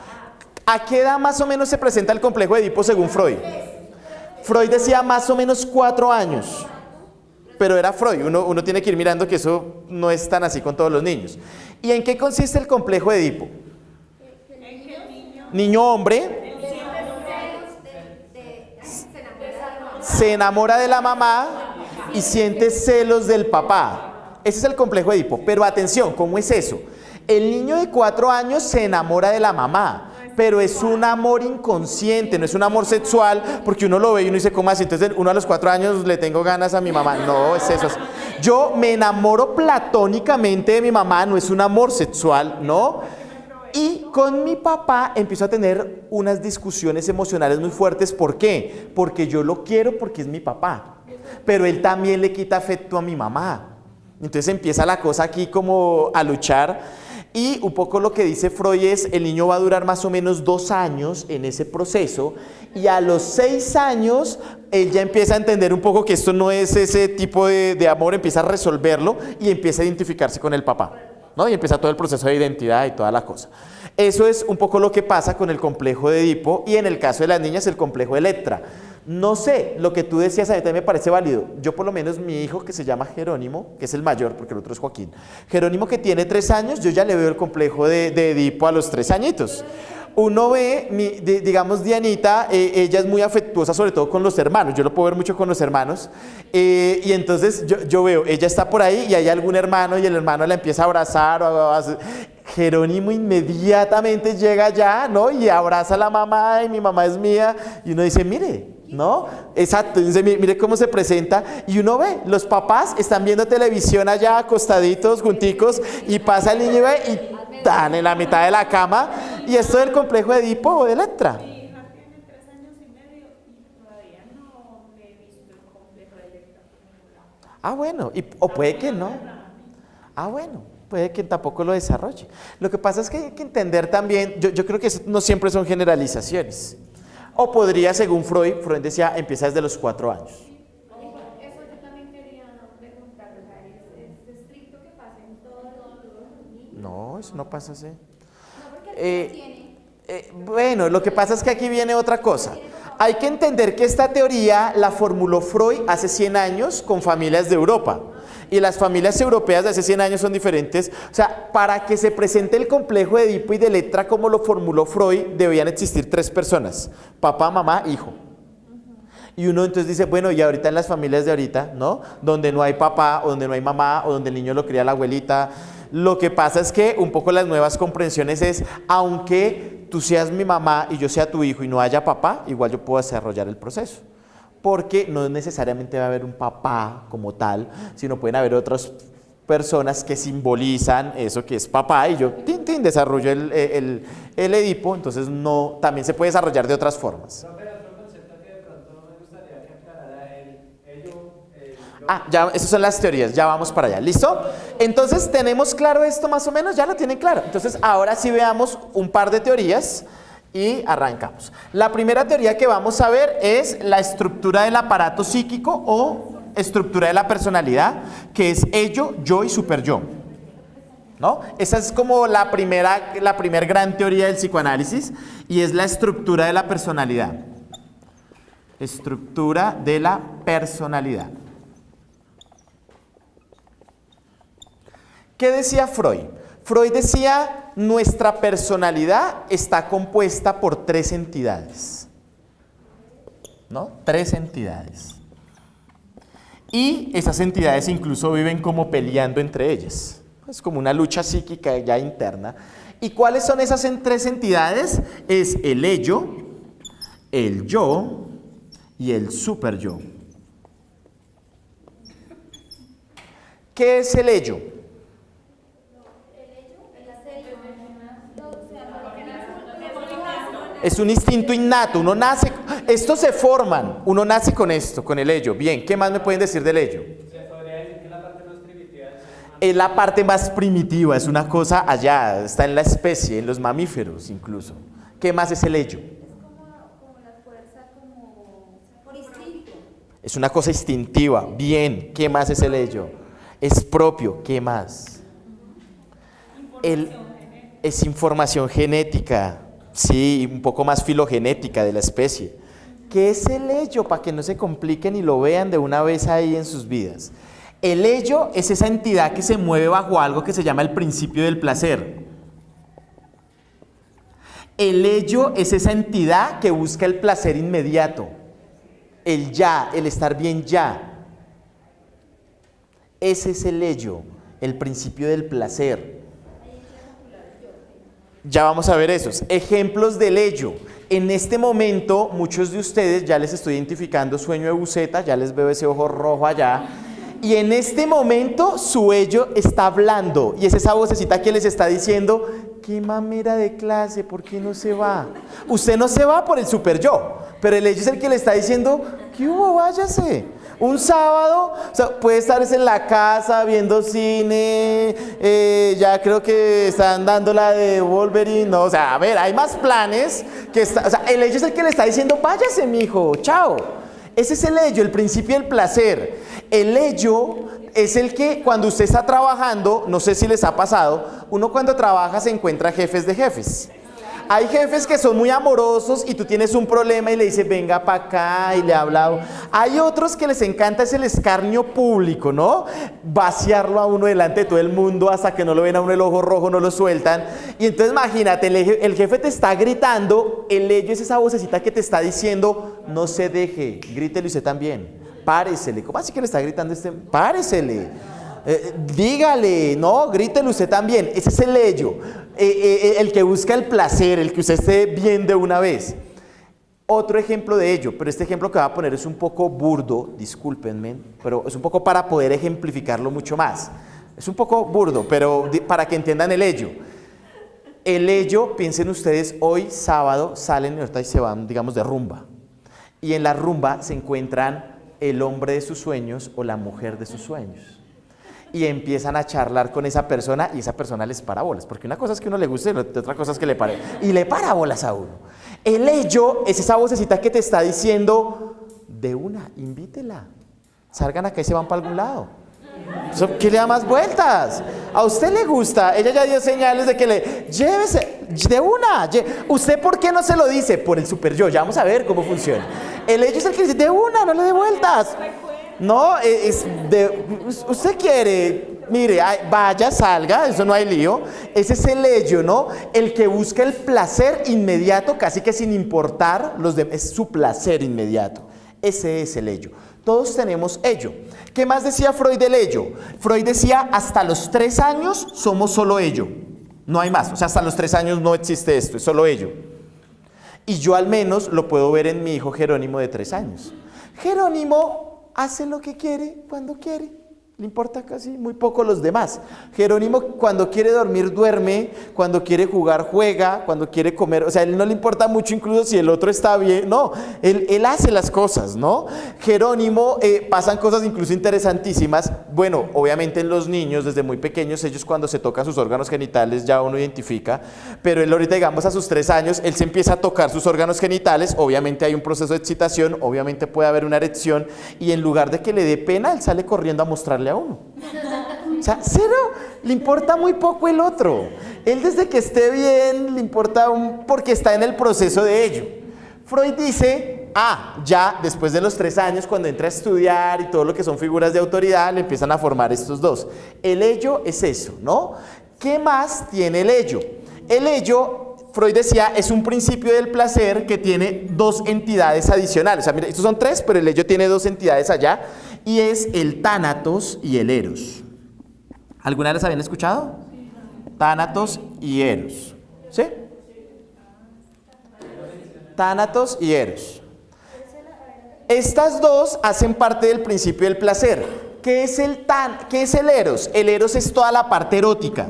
¿A qué edad más o menos se presenta el complejo de Edipo según Freud? Freud decía más o menos 4 años. Pero era Freud. Uno tiene que ir mirando que eso no es tan así con todos los niños. ¿Y en qué consiste el complejo de Edipo? En que el niño Niño hombre se enamora de la mamá y siente celos del papá. Ese es el complejo de Edipo. Pero atención, ¿cómo es eso? El niño de 4 años se enamora de la mamá, pero es un amor inconsciente, no es un amor sexual, porque uno lo ve y uno dice, ¿cómo así? Entonces uno a los 4 años le tengo ganas a mi mamá. No, es eso. Yo me enamoro platónicamente de mi mamá, no es un amor sexual, ¿no? Y con mi papá empiezo a tener unas discusiones emocionales muy fuertes. ¿Por qué? Porque yo lo quiero porque es mi papá, pero él también le quita afecto a mi mamá. Entonces empieza la cosa aquí como a luchar. Y un poco lo que dice Freud es, el niño va a durar más o menos 2 años en ese proceso, y a los 6 años él ya empieza a entender un poco que esto no es ese tipo de amor, empieza a resolverlo y empieza a identificarse con el papá, ¿no? Y empieza todo el proceso de identidad y toda la cosa. Eso es un poco lo que pasa con el complejo de Edipo, y en el caso de las niñas el complejo de Electra. No sé, lo que tú decías a mí también me parece válido. Yo por lo menos mi hijo, que se llama Jerónimo, que es el mayor porque el otro es Joaquín. Jerónimo, que tiene 3 años, yo ya le veo el complejo de Edipo a los 3 añitos. Uno ve, digamos, Dianita, ella es muy afectuosa, sobre todo con los hermanos. Yo lo puedo ver mucho con los hermanos. Y entonces yo veo, ella está por ahí y hay algún hermano y el hermano la empieza a abrazar. Jerónimo inmediatamente llega allá, ¿no? Y abraza a la mamá y mi mamá es mía. Y uno dice, mire, ¿no? Exacto, dice, mire cómo se presenta. Y uno ve, los papás están viendo televisión allá acostaditos, junticos, y pasa el niño y ve y están en la mitad de la cama. Y esto del complejo de Edipo o de Electra. Mi hija tiene 3 años y medio y todavía no le he visto el complejo de Electra por ningún lado. Ah, bueno, o puede que no. Ah, bueno, puede que tampoco lo desarrolle. Lo que pasa es que hay que entender también, yo creo que eso no siempre son generalizaciones. O podría, según Freud decía, empieza desde los 4 años. Eso yo también quería preguntar, o sea, ¿es estricto que pasen todos los niños? No, eso no pasa así. No, porque el niño tiene. Bueno, lo que pasa es que aquí viene otra cosa. Hay que entender que esta teoría la formuló Freud hace 100 años con familias de Europa. Y las familias europeas de hace 100 años son diferentes. O sea, para que se presente el complejo de Edipo y de Electra como lo formuló Freud, debían existir 3 personas: papá, mamá, hijo. Y uno entonces dice, bueno, y ahorita en las familias de ahorita, ¿no? Donde no hay papá, o donde no hay mamá, o donde el niño lo cría la abuelita. Lo que pasa es que un poco las nuevas comprensiones es, aunque tú seas mi mamá y yo sea tu hijo y no haya papá, igual yo puedo desarrollar el proceso. Porque no necesariamente va a haber un papá como tal, sino pueden haber otras personas que simbolizan eso que es papá, y yo desarrollo el Edipo, entonces no, también se puede desarrollar de otras formas. Profe, otro concepto que de pronto me gustaría que aclarara yo. Ah, ya, esas son las teorías, ya vamos para allá, ¿listo? Entonces, ¿tenemos claro esto más o menos? ¿Ya lo tienen claro? Entonces, ahora sí veamos un par de teorías y arrancamos. La primera teoría que vamos a ver es la estructura del aparato psíquico o estructura de la personalidad, que es ello, yo y superyo, ¿no? Esa es como la primera gran teoría del psicoanálisis, y es la estructura de la personalidad. Estructura de la personalidad. ¿Qué decía Freud? Freud decía, nuestra personalidad está compuesta por 3 entidades, ¿no? 3 entidades. Y esas entidades incluso viven como peleando entre ellas. Es como una lucha psíquica ya interna. ¿Y cuáles son esas 3 entidades? Es el ello, el yo y el superyo. ¿Qué es el ello? Es un instinto innato, uno nace, estos se forman, uno nace con esto, con el ello. Bien, ¿qué más me pueden decir del ello? Se podría decir que es la parte más primitiva del ser humano. Es la parte más primitiva, es una cosa allá, está en la especie, en los mamíferos incluso. ¿Qué más es el ello? Como la fuerza, como por instinto. Es una cosa instintiva, bien, ¿qué más es el ello? Es propio, ¿qué más? Es información genética. Sí, un poco más filogenética de la especie. ¿Qué es el ello? Para que no se compliquen y lo vean de una vez ahí en sus vidas. El ello es esa entidad que se mueve bajo algo que se llama el principio del placer. El ello es esa entidad que busca el placer inmediato, el ya, el estar bien ya. Ese es el ello, el principio del placer. Ya vamos a ver esos ejemplos del ello. En este momento, muchos de ustedes ya les estoy identificando sueño de buceta, ya les veo ese ojo rojo allá. Y en este momento su ello está hablando y es esa vocecita que les está diciendo: qué mamera de clase, ¿por qué no se va? Usted no se va por el super yo, pero el ello es el que le está diciendo: ¿qué hubo? Váyase. Un sábado, o sea, puede estar en la casa viendo cine, ya creo que están dando la de Wolverine, no, o sea, a ver, hay más planes que está, o sea, el ello es el que le está diciendo: váyase, mijo, chao. Ese es el ello, el principio del placer. El ello es el que cuando usted está trabajando, no sé si les ha pasado, uno cuando trabaja se encuentra jefes de jefes. Hay jefes que son muy amorosos y tú tienes un problema y le dices: venga para acá, y le habla. Hay otros que les encanta es el escarnio público, ¿no? Vaciarlo a uno delante de todo el mundo hasta que no lo ven a uno el ojo rojo, no lo sueltan. Y entonces imagínate, el jefe te está gritando, el ello es esa vocecita que te está diciendo: no se deje, grítele usted también, páresele. ¿Cómo así que le está gritando este? Páresele. Dígale, no, grítele usted también. Ese es el ello, el que busca el placer, el que usted esté bien de una vez. Otro ejemplo de ello, pero este ejemplo que voy a poner es un poco burdo, discúlpenme, pero es un poco para poder ejemplificarlo mucho más. Es un poco burdo, pero para que entiendan el ello. El ello, piensen ustedes, hoy sábado salen y ahorita se van, digamos, de rumba. Y en la rumba se encuentran el hombre de sus sueños o la mujer de sus sueños. Y empiezan a charlar con esa persona y esa persona les para bolas, porque una cosa es que uno le guste y otra cosa es que le pare, y le para bolas a uno. El ello es esa vocecita que te está diciendo: de una, invítela, salgan acá y se van para algún lado. ¿Qué le da más vueltas? A usted le gusta, ella ya dio señales de que le llévese de una. ¿Usted por qué no se lo dice? Por el super yo, ya vamos a ver cómo funciona. El ello es el que dice: de una, no le dé vueltas. No, usted quiere, mire, vaya, salga, eso no hay lío. Ese es el ello, ¿no? El que busca el placer inmediato, casi que sin importar los demás, es su placer inmediato. Ese es el ello. Todos tenemos ello. ¿Qué más decía Freud del ello? Freud decía: hasta los 3 años somos solo ello. No hay más, o sea, hasta los 3 años no existe esto, es solo ello. Y yo al menos lo puedo ver en mi hijo Jerónimo de 3 años. Jerónimo hace lo que quiere, cuando quiere. Le importa casi muy poco los demás. Jerónimo cuando quiere dormir duerme, cuando quiere jugar juega, cuando quiere comer, o sea, a él no le importa mucho incluso si el otro está bien, no, él hace las cosas, ¿no? Jerónimo, pasan cosas incluso interesantísimas. Bueno, obviamente en los niños desde muy pequeños, ellos cuando se tocan sus órganos genitales ya uno identifica, pero él ahorita, digamos, a sus 3 años, él se empieza a tocar sus órganos genitales, obviamente hay un proceso de excitación, obviamente puede haber una erección, y en lugar de que le dé pena, él sale corriendo a mostrarle a uno. O sea, cero, le importa muy poco el otro. Él desde que esté bien le importa porque está en el proceso de ello. Freud dice: ya después de los 3 años, cuando entra a estudiar y todo lo que son figuras de autoridad, le empiezan a formar estos dos. El ello es eso, ¿no? ¿Qué más tiene el ello? El ello, Freud decía, es un principio del placer que tiene 2 entidades adicionales. O sea, mira, estos son 3, pero el ello tiene 2 entidades allá. Y es el tánatos y el eros. ¿Alguna vez las habían escuchado? Tánatos y eros. ¿Sí? Tánatos y eros. Estas 2 hacen parte del principio del placer. ¿Qué es el eros? El eros es toda la parte erótica,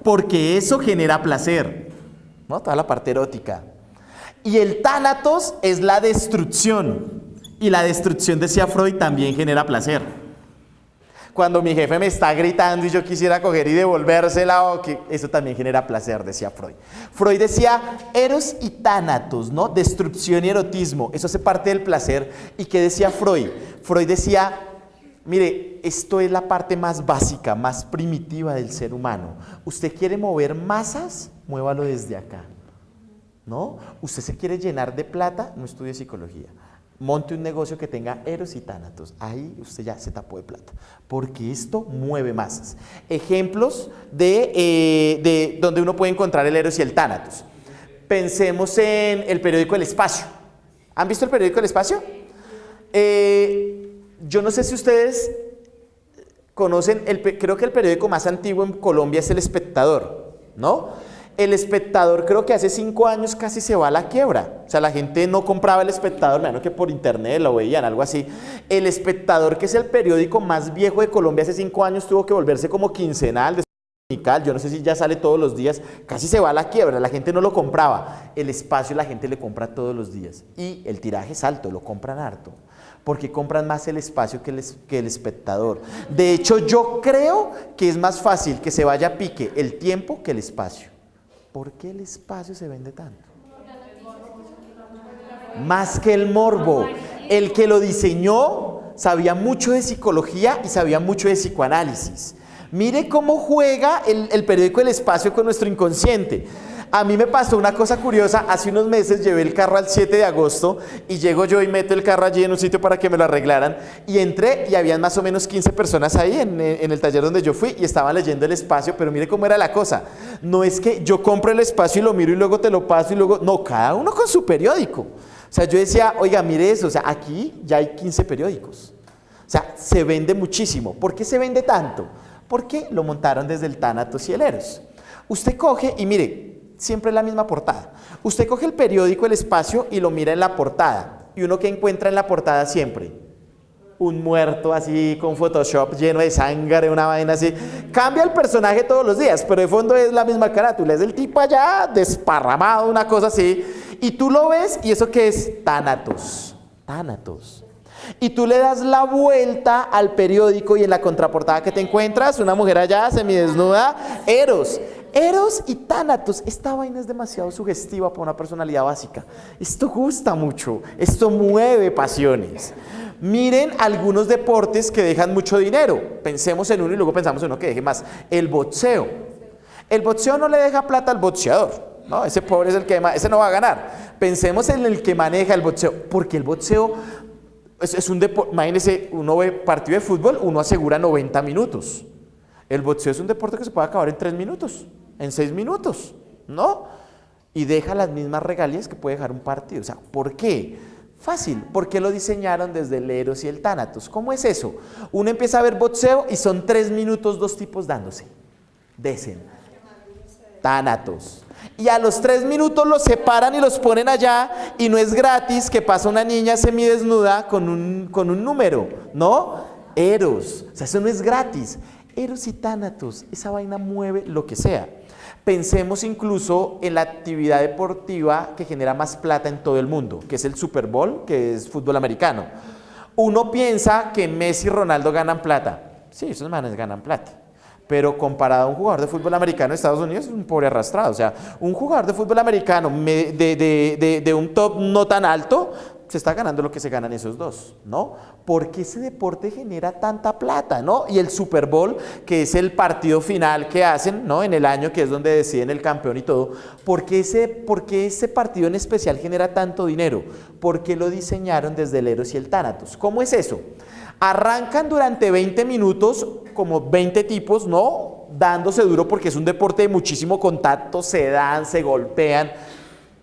porque eso genera placer, ¿no? Toda la parte erótica. Y el tánatos es la destrucción. Y la destrucción, decía Freud, también genera placer. Cuando mi jefe me está gritando y yo quisiera coger y devolvérsela, eso también genera placer, decía Freud. Freud decía eros y tánatos, ¿no? Destrucción y erotismo, eso hace parte del placer. ¿Y qué decía Freud? Freud decía: mire, esto es la parte más básica, más primitiva del ser humano. Usted quiere mover masas, muévalo desde acá, ¿no? Usted se quiere llenar de plata, no estudie psicología. monte un negocio que tenga Eros y Tánatos. Ahí usted ya se tapó de plata, porque esto mueve masas. Ejemplos de donde uno puede encontrar el Eros y el Tánatos. Pensemos en el periódico El Espacio. ¿Han visto el periódico El Espacio? Yo no sé si ustedes conocen, creo que el periódico más antiguo en Colombia es El Espectador, ¿no? El Espectador creo que hace 5 años casi se va a la quiebra. O sea, la gente no compraba El Espectador, menos que por internet lo veían, algo así. El Espectador, que es el periódico más viejo de Colombia, hace 5 años tuvo que volverse como quincenal, después dominical, yo no sé si ya sale todos los días, casi se va a la quiebra, la gente no lo compraba. El Espacio la gente le compra todos los días y el tiraje es alto, lo compran harto. Porque compran más El Espacio que el Espectador. De hecho, yo creo que es más fácil que se vaya a pique el Tiempo que El Espacio. ¿Por qué El Espacio se vende tanto? Más que el morbo. El que lo diseñó sabía mucho de psicología y sabía mucho de psicoanálisis. Mire cómo juega el periódico El Espacio con nuestro inconsciente. A mí me pasó una cosa curiosa, hace unos meses llevé el carro al 7 de agosto y llego yo y meto el carro allí en un sitio para que me lo arreglaran y entré y habían más o menos 15 personas ahí en el taller donde yo fui y estaban leyendo El Espacio, pero mire cómo era la cosa. No es que yo compro El Espacio y lo miro y luego te lo paso y luego, no, cada uno con su periódico. O sea, yo decía, oiga, mire eso, o sea, aquí ya hay 15 periódicos. O sea, se vende muchísimo. ¿Por qué se vende tanto? Porque lo montaron desde el Tánatos y el Eros. Usted coge y mire, siempre es la misma portada. Usted coge el periódico El Espacio y lo mira en la portada. ¿Y uno qué encuentra en la portada siempre? Un muerto así con Photoshop lleno de sangre, una vaina así. Cambia el personaje todos los días, pero de fondo es la misma carátula. Es el tipo allá desparramado, una cosa así. Y tú lo ves y eso ¿qué es? Tánatos. Tánatos. Y tú le das la vuelta al periódico y en la contraportada que te encuentras, una mujer allá semidesnuda, Eros. Eros y Tánatos, esta vaina es demasiado sugestiva para una personalidad básica. Esto gusta mucho, esto mueve pasiones. Miren algunos deportes que dejan mucho dinero. Pensemos en uno y luego pensamos en uno que deje más. El boxeo. El boxeo no le deja plata al boxeador, ¿no? Ese pobre es el que ese no va a ganar. Pensemos en el que maneja el boxeo, porque el boxeo es un deporte. Imagínense, uno ve partido de fútbol, uno asegura 90 minutos. El boxeo es un deporte que se puede acabar en 3 minutos, en 6 minutos, ¿no? Y deja las mismas regalías que puede dejar un partido. O sea, ¿por qué? Fácil, porque lo diseñaron desde el Eros y el Tánatos. ¿Cómo es eso? Uno empieza a ver boxeo y son 3 minutos, 2 tipos dándose. Desen. Tánatos. Y a los 3 minutos los separan y los ponen allá y no es gratis que pasa una niña semidesnuda con un número, ¿no? Eros. O sea, eso no es gratis. Eros y Tánatos, esa vaina mueve lo que sea. Pensemos incluso en la actividad deportiva que genera más plata en todo el mundo, que es el Super Bowl, que es fútbol americano. Uno piensa que Messi y Ronaldo ganan plata. Sí, esos manes ganan plata. Pero comparado a un jugador de fútbol americano de Estados Unidos, es un pobre arrastrado. O sea, un jugador de fútbol americano de un top no tan alto, se está ganando lo que se ganan esos dos, ¿no? Porque ese deporte genera tanta plata, ¿no? Y el Super Bowl, que es el partido final que hacen, ¿no? En el año, que es donde deciden el campeón y todo. ¿Por qué ese partido en especial genera tanto dinero? Porque lo diseñaron desde el Eros y el Tánatos. ¿Cómo es eso? Arrancan durante 20 minutos, como 20 tipos, ¿no? Dándose duro porque es un deporte de muchísimo contacto, se dan, se golpean.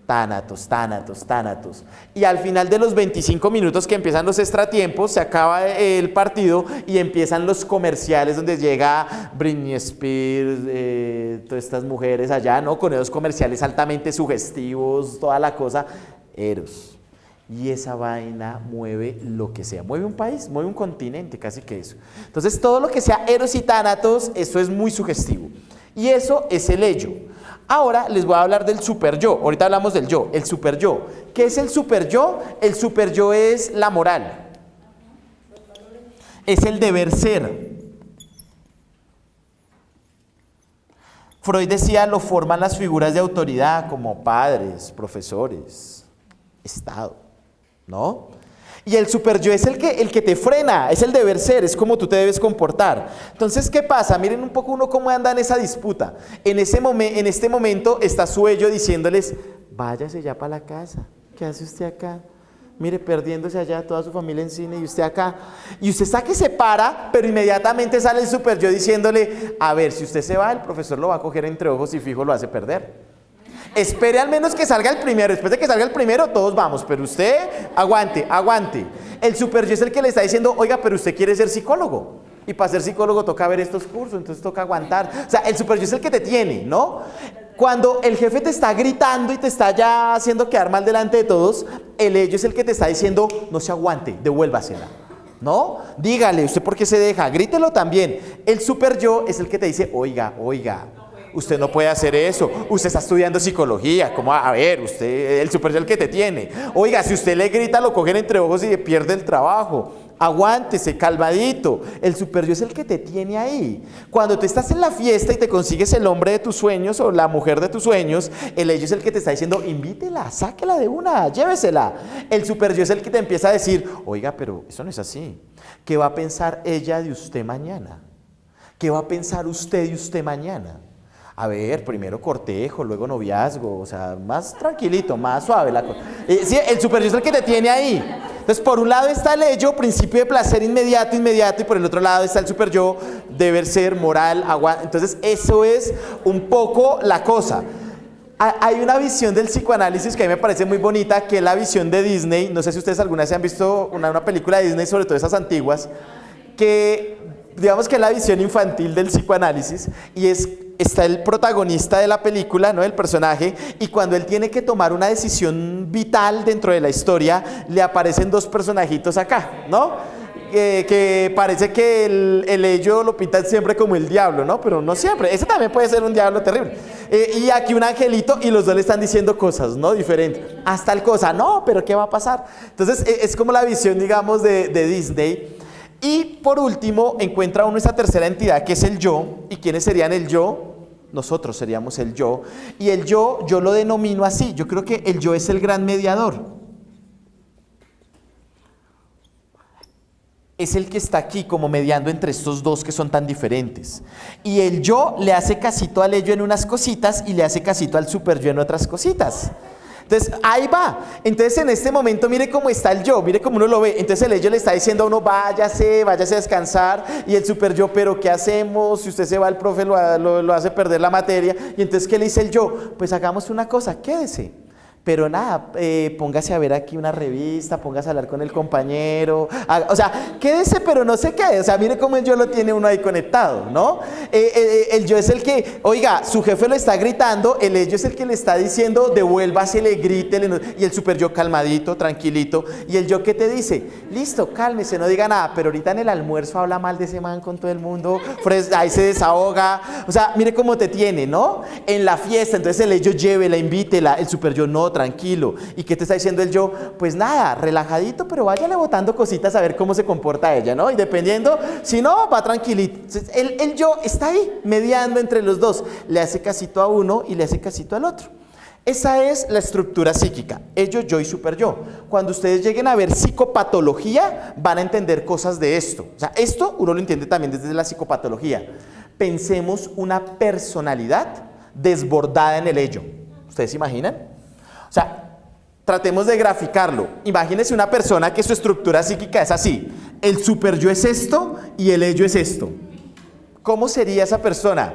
Tánatos, Tánatos, Tánatos. Y al final de los 25 minutos que empiezan los extratiempos, se acaba el partido y empiezan los comerciales donde llega Britney Spears, todas estas mujeres allá, ¿no? Con esos comerciales altamente sugestivos, toda la cosa. Eros. Y esa vaina mueve lo que sea. Mueve un país, mueve un continente, casi que eso. Entonces, todo lo que sea Eros y Tánatos, eso es muy sugestivo. Y eso es el ello. Ahora les voy a hablar del super yo. Ahorita hablamos del yo, el super yo. ¿Qué es el super yo? El super yo es la moral. Es el deber ser. Freud decía, lo forman las figuras de autoridad como padres, profesores, Estado, ¿no? Y el super yo es el que te frena, es el deber ser, es como tú te debes comportar. Entonces, ¿qué pasa? Miren un poco uno cómo anda en esa disputa. En este momento está su ello diciéndoles, váyase ya para la casa, ¿qué hace usted acá? mire, perdiéndose allá toda su familia en cine y usted acá. Y usted está que se para, pero inmediatamente sale el super yo diciéndole, a ver, si usted se va, el profesor lo va a coger entre ojos y fijo lo hace perder. Espere al menos que salga el primero. Después de que salga el primero, todos vamos. Pero usted, aguante, aguante. El super yo es el que le está diciendo, oiga, pero usted quiere ser psicólogo. Y para ser psicólogo toca ver estos cursos, entonces toca aguantar. O sea, el super yo es el que te tiene, ¿no? Cuando el jefe te está gritando y te está ya haciendo quedar mal delante de todos, el ello es el que te está diciendo, no se aguante, devuélvasela. ¿No? Dígale, ¿usted por qué se deja? Grítelo también. El super yo es el que te dice, oiga, usted no puede hacer eso, usted está estudiando psicología, ¿cómo? A ver, usted, el super yo es el que te tiene. Oiga, si usted le grita, lo cogen entre ojos y pierde el trabajo. Aguántese, calmadito. El super yo es el que te tiene ahí. Cuando tú estás en la fiesta y te consigues el hombre de tus sueños o la mujer de tus sueños, el ello es el que te está diciendo, invítela, sáquela de una, llévesela. El super yo es el que te empieza a decir, oiga, pero eso no es así. ¿Qué va a pensar ella de usted mañana? ¿Qué va a pensar usted de usted mañana? A ver, primero cortejo, luego noviazgo, o sea, más tranquilito, más suave la cosa. Sí, el super yo es el que te tiene ahí. Entonces, por un lado está el ello, principio de placer inmediato, y por el otro lado está el super yo, deber ser, moral, entonces eso es un poco la cosa. Hay una visión del psicoanálisis que a mí me parece muy bonita, que es la visión de Disney. No sé si ustedes alguna vez han visto una película de Disney, sobre todo esas antiguas, que digamos que es la visión infantil del psicoanálisis, y está el protagonista de la película, ¿no? El personaje, y cuando él tiene que tomar una decisión vital dentro de la historia, le aparecen dos personajitos acá, ¿no? Que parece que el ello lo pintan siempre como el diablo, ¿no? Pero no siempre, ese también puede ser un diablo terrible. Y aquí un angelito, y los dos le están diciendo cosas, ¿no? Diferentes. Haz tal cosa, no, pero ¿qué va a pasar? Entonces es como la visión, digamos, de Disney. Y por último, encuentra uno esa tercera entidad que es el yo. ¿Y quiénes serían el yo? Nosotros seríamos el yo. Y el yo lo denomino así. Yo creo que el yo es el gran mediador. Es el que está aquí como mediando entre estos dos que son tan diferentes. Y el yo le hace casito al ello en unas cositas y le hace casito al super yo en otras cositas. Entonces, ahí va. Entonces, en este momento, mire cómo está el yo, mire cómo uno lo ve. Entonces, el ello le está diciendo a uno, váyase a descansar. Y el super yo, pero ¿qué hacemos? Si usted se va, el profe lo hace perder la materia. Y entonces, ¿qué le dice el yo? Pues hagamos una cosa, quédese. Pero nada, póngase a ver aquí una revista, póngase a hablar con el compañero, o sea, quédese pero no se quede, o sea, mire cómo el yo lo tiene uno ahí conectado, ¿no? El yo es el que, oiga, su jefe lo está gritando, el ello es el que le está diciendo, devuélvasele, grítele, y el super yo calmadito, tranquilito, y el yo que te dice, listo, cálmese, no diga nada, pero ahorita en el almuerzo habla mal de ese man con todo el mundo, ahí se desahoga, o sea, mire cómo te tiene, ¿no? En la fiesta, entonces el ello llévela, invítela, el super yo no, tranquilo. ¿Y qué te está diciendo el yo? Pues nada, relajadito, pero váyale botando cositas a ver cómo se comporta ella, ¿no? Y dependiendo, si no, va tranquilito. Entonces, el yo está ahí, mediando entre los dos. Le hace casito a uno y le hace casito al otro. Esa es la estructura psíquica, ello, yo y super yo. Cuando ustedes lleguen a ver psicopatología, van a entender cosas de esto. O sea, esto uno lo entiende también desde la psicopatología. Pensemos una personalidad desbordada en el ello. ¿Ustedes se imaginan? O sea, tratemos de graficarlo. Imagínense una persona que su estructura psíquica es así. El super yo es esto y el ello es esto. ¿Cómo sería esa persona?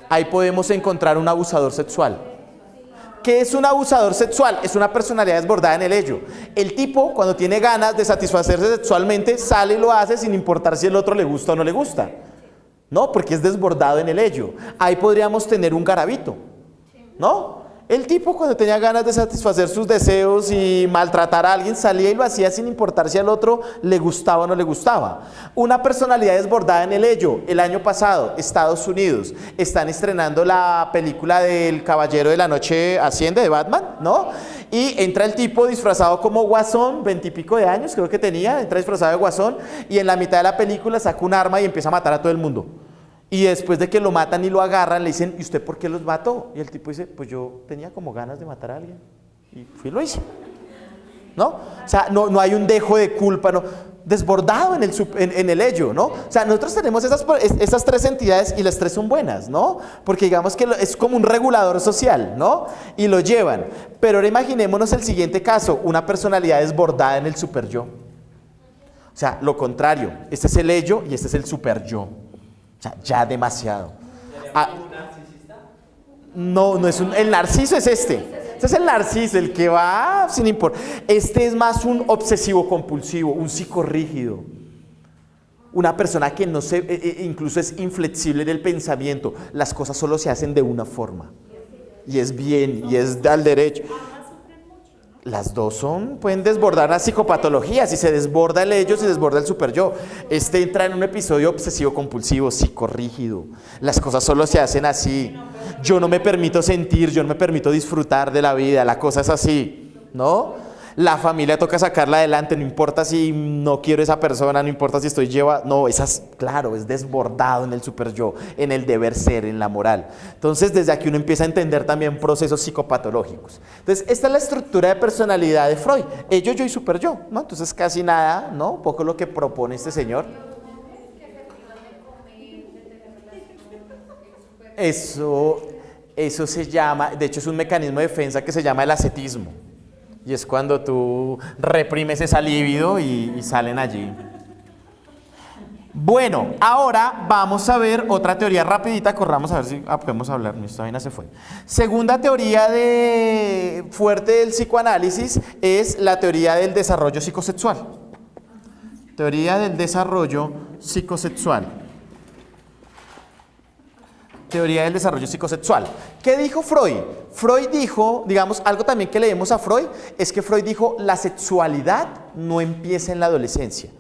Ahí podemos encontrar un abusador sexual. ¿Qué es un abusador sexual? Es una personalidad desbordada en el ello. El tipo, cuando tiene ganas de satisfacerse sexualmente, sale y lo hace sin importar si el otro le gusta o no le gusta. ¿No? Porque es desbordado en el ello. Ahí podríamos tener un garabito. ¿No? El tipo, cuando tenía ganas de satisfacer sus deseos y maltratar a alguien, salía y lo hacía sin importar si al otro le gustaba o no le gustaba. Una personalidad desbordada en el ello. El año pasado, Estados Unidos, están estrenando la película del Caballero de la Noche Asciende de Batman, ¿no? Y entra el tipo disfrazado como Guasón, 20 y pico de años creo que tenía, entra disfrazado de Guasón, y en la mitad de la película saca un arma y empieza a matar a todo el mundo. Y después de que lo matan y lo agarran, le dicen, ¿y usted por qué los mató? Y el tipo dice, pues yo tenía como ganas de matar a alguien. Y fui y lo hice. ¿No? O sea, no hay un dejo de culpa, no. desbordado en el ello, ¿no? O sea, nosotros tenemos esas tres entidades y las tres son buenas, ¿no? Porque digamos que es como un regulador social, ¿no? Y lo llevan. Pero ahora imaginémonos el siguiente caso, una personalidad desbordada en el super yo. O sea, lo contrario, este es el ello y este es el super yo. O sea, ya demasiado. ¿Un narcisista? No, el narciso es este. Este es el narciso, el que va sin importar. Este es más un obsesivo compulsivo, un psicorrígido. Una persona que no incluso es inflexible en el pensamiento. Las cosas solo se hacen de una forma. Y es bien, y es al derecho. Las dos pueden desbordar la psicopatología. Si se desborda el ello, se desborda el super yo. Este entra en un episodio obsesivo compulsivo, psicorrígido. Las cosas solo se hacen así. Yo no me permito sentir, yo no me permito disfrutar de la vida. La cosa es así, ¿no? La familia toca sacarla adelante, no importa si no quiero esa persona, no importa si estoy no, claro, es desbordado en el super yo, en el deber ser, en la moral. Entonces, desde aquí uno empieza a entender también procesos psicopatológicos. Entonces, esta es la estructura de personalidad de Freud, ello, yo y super yo, ¿no? Entonces, casi nada, ¿no? Un poco lo que propone este señor. Eso se llama, de hecho es un mecanismo de defensa que se llama el ascetismo. Y es cuando tú reprimes esa libido y salen allí. Bueno, ahora vamos a ver otra teoría rapidita, corramos a ver si podemos hablar, esta vaina se fue. Segunda teoría fuerte del psicoanálisis es la teoría del desarrollo psicosexual. Teoría del desarrollo psicosexual. Teoría del desarrollo psicosexual. ¿Qué dijo Freud? Freud dijo, digamos, algo también que leemos a Freud, es que Freud dijo, la sexualidad no empieza en la adolescencia.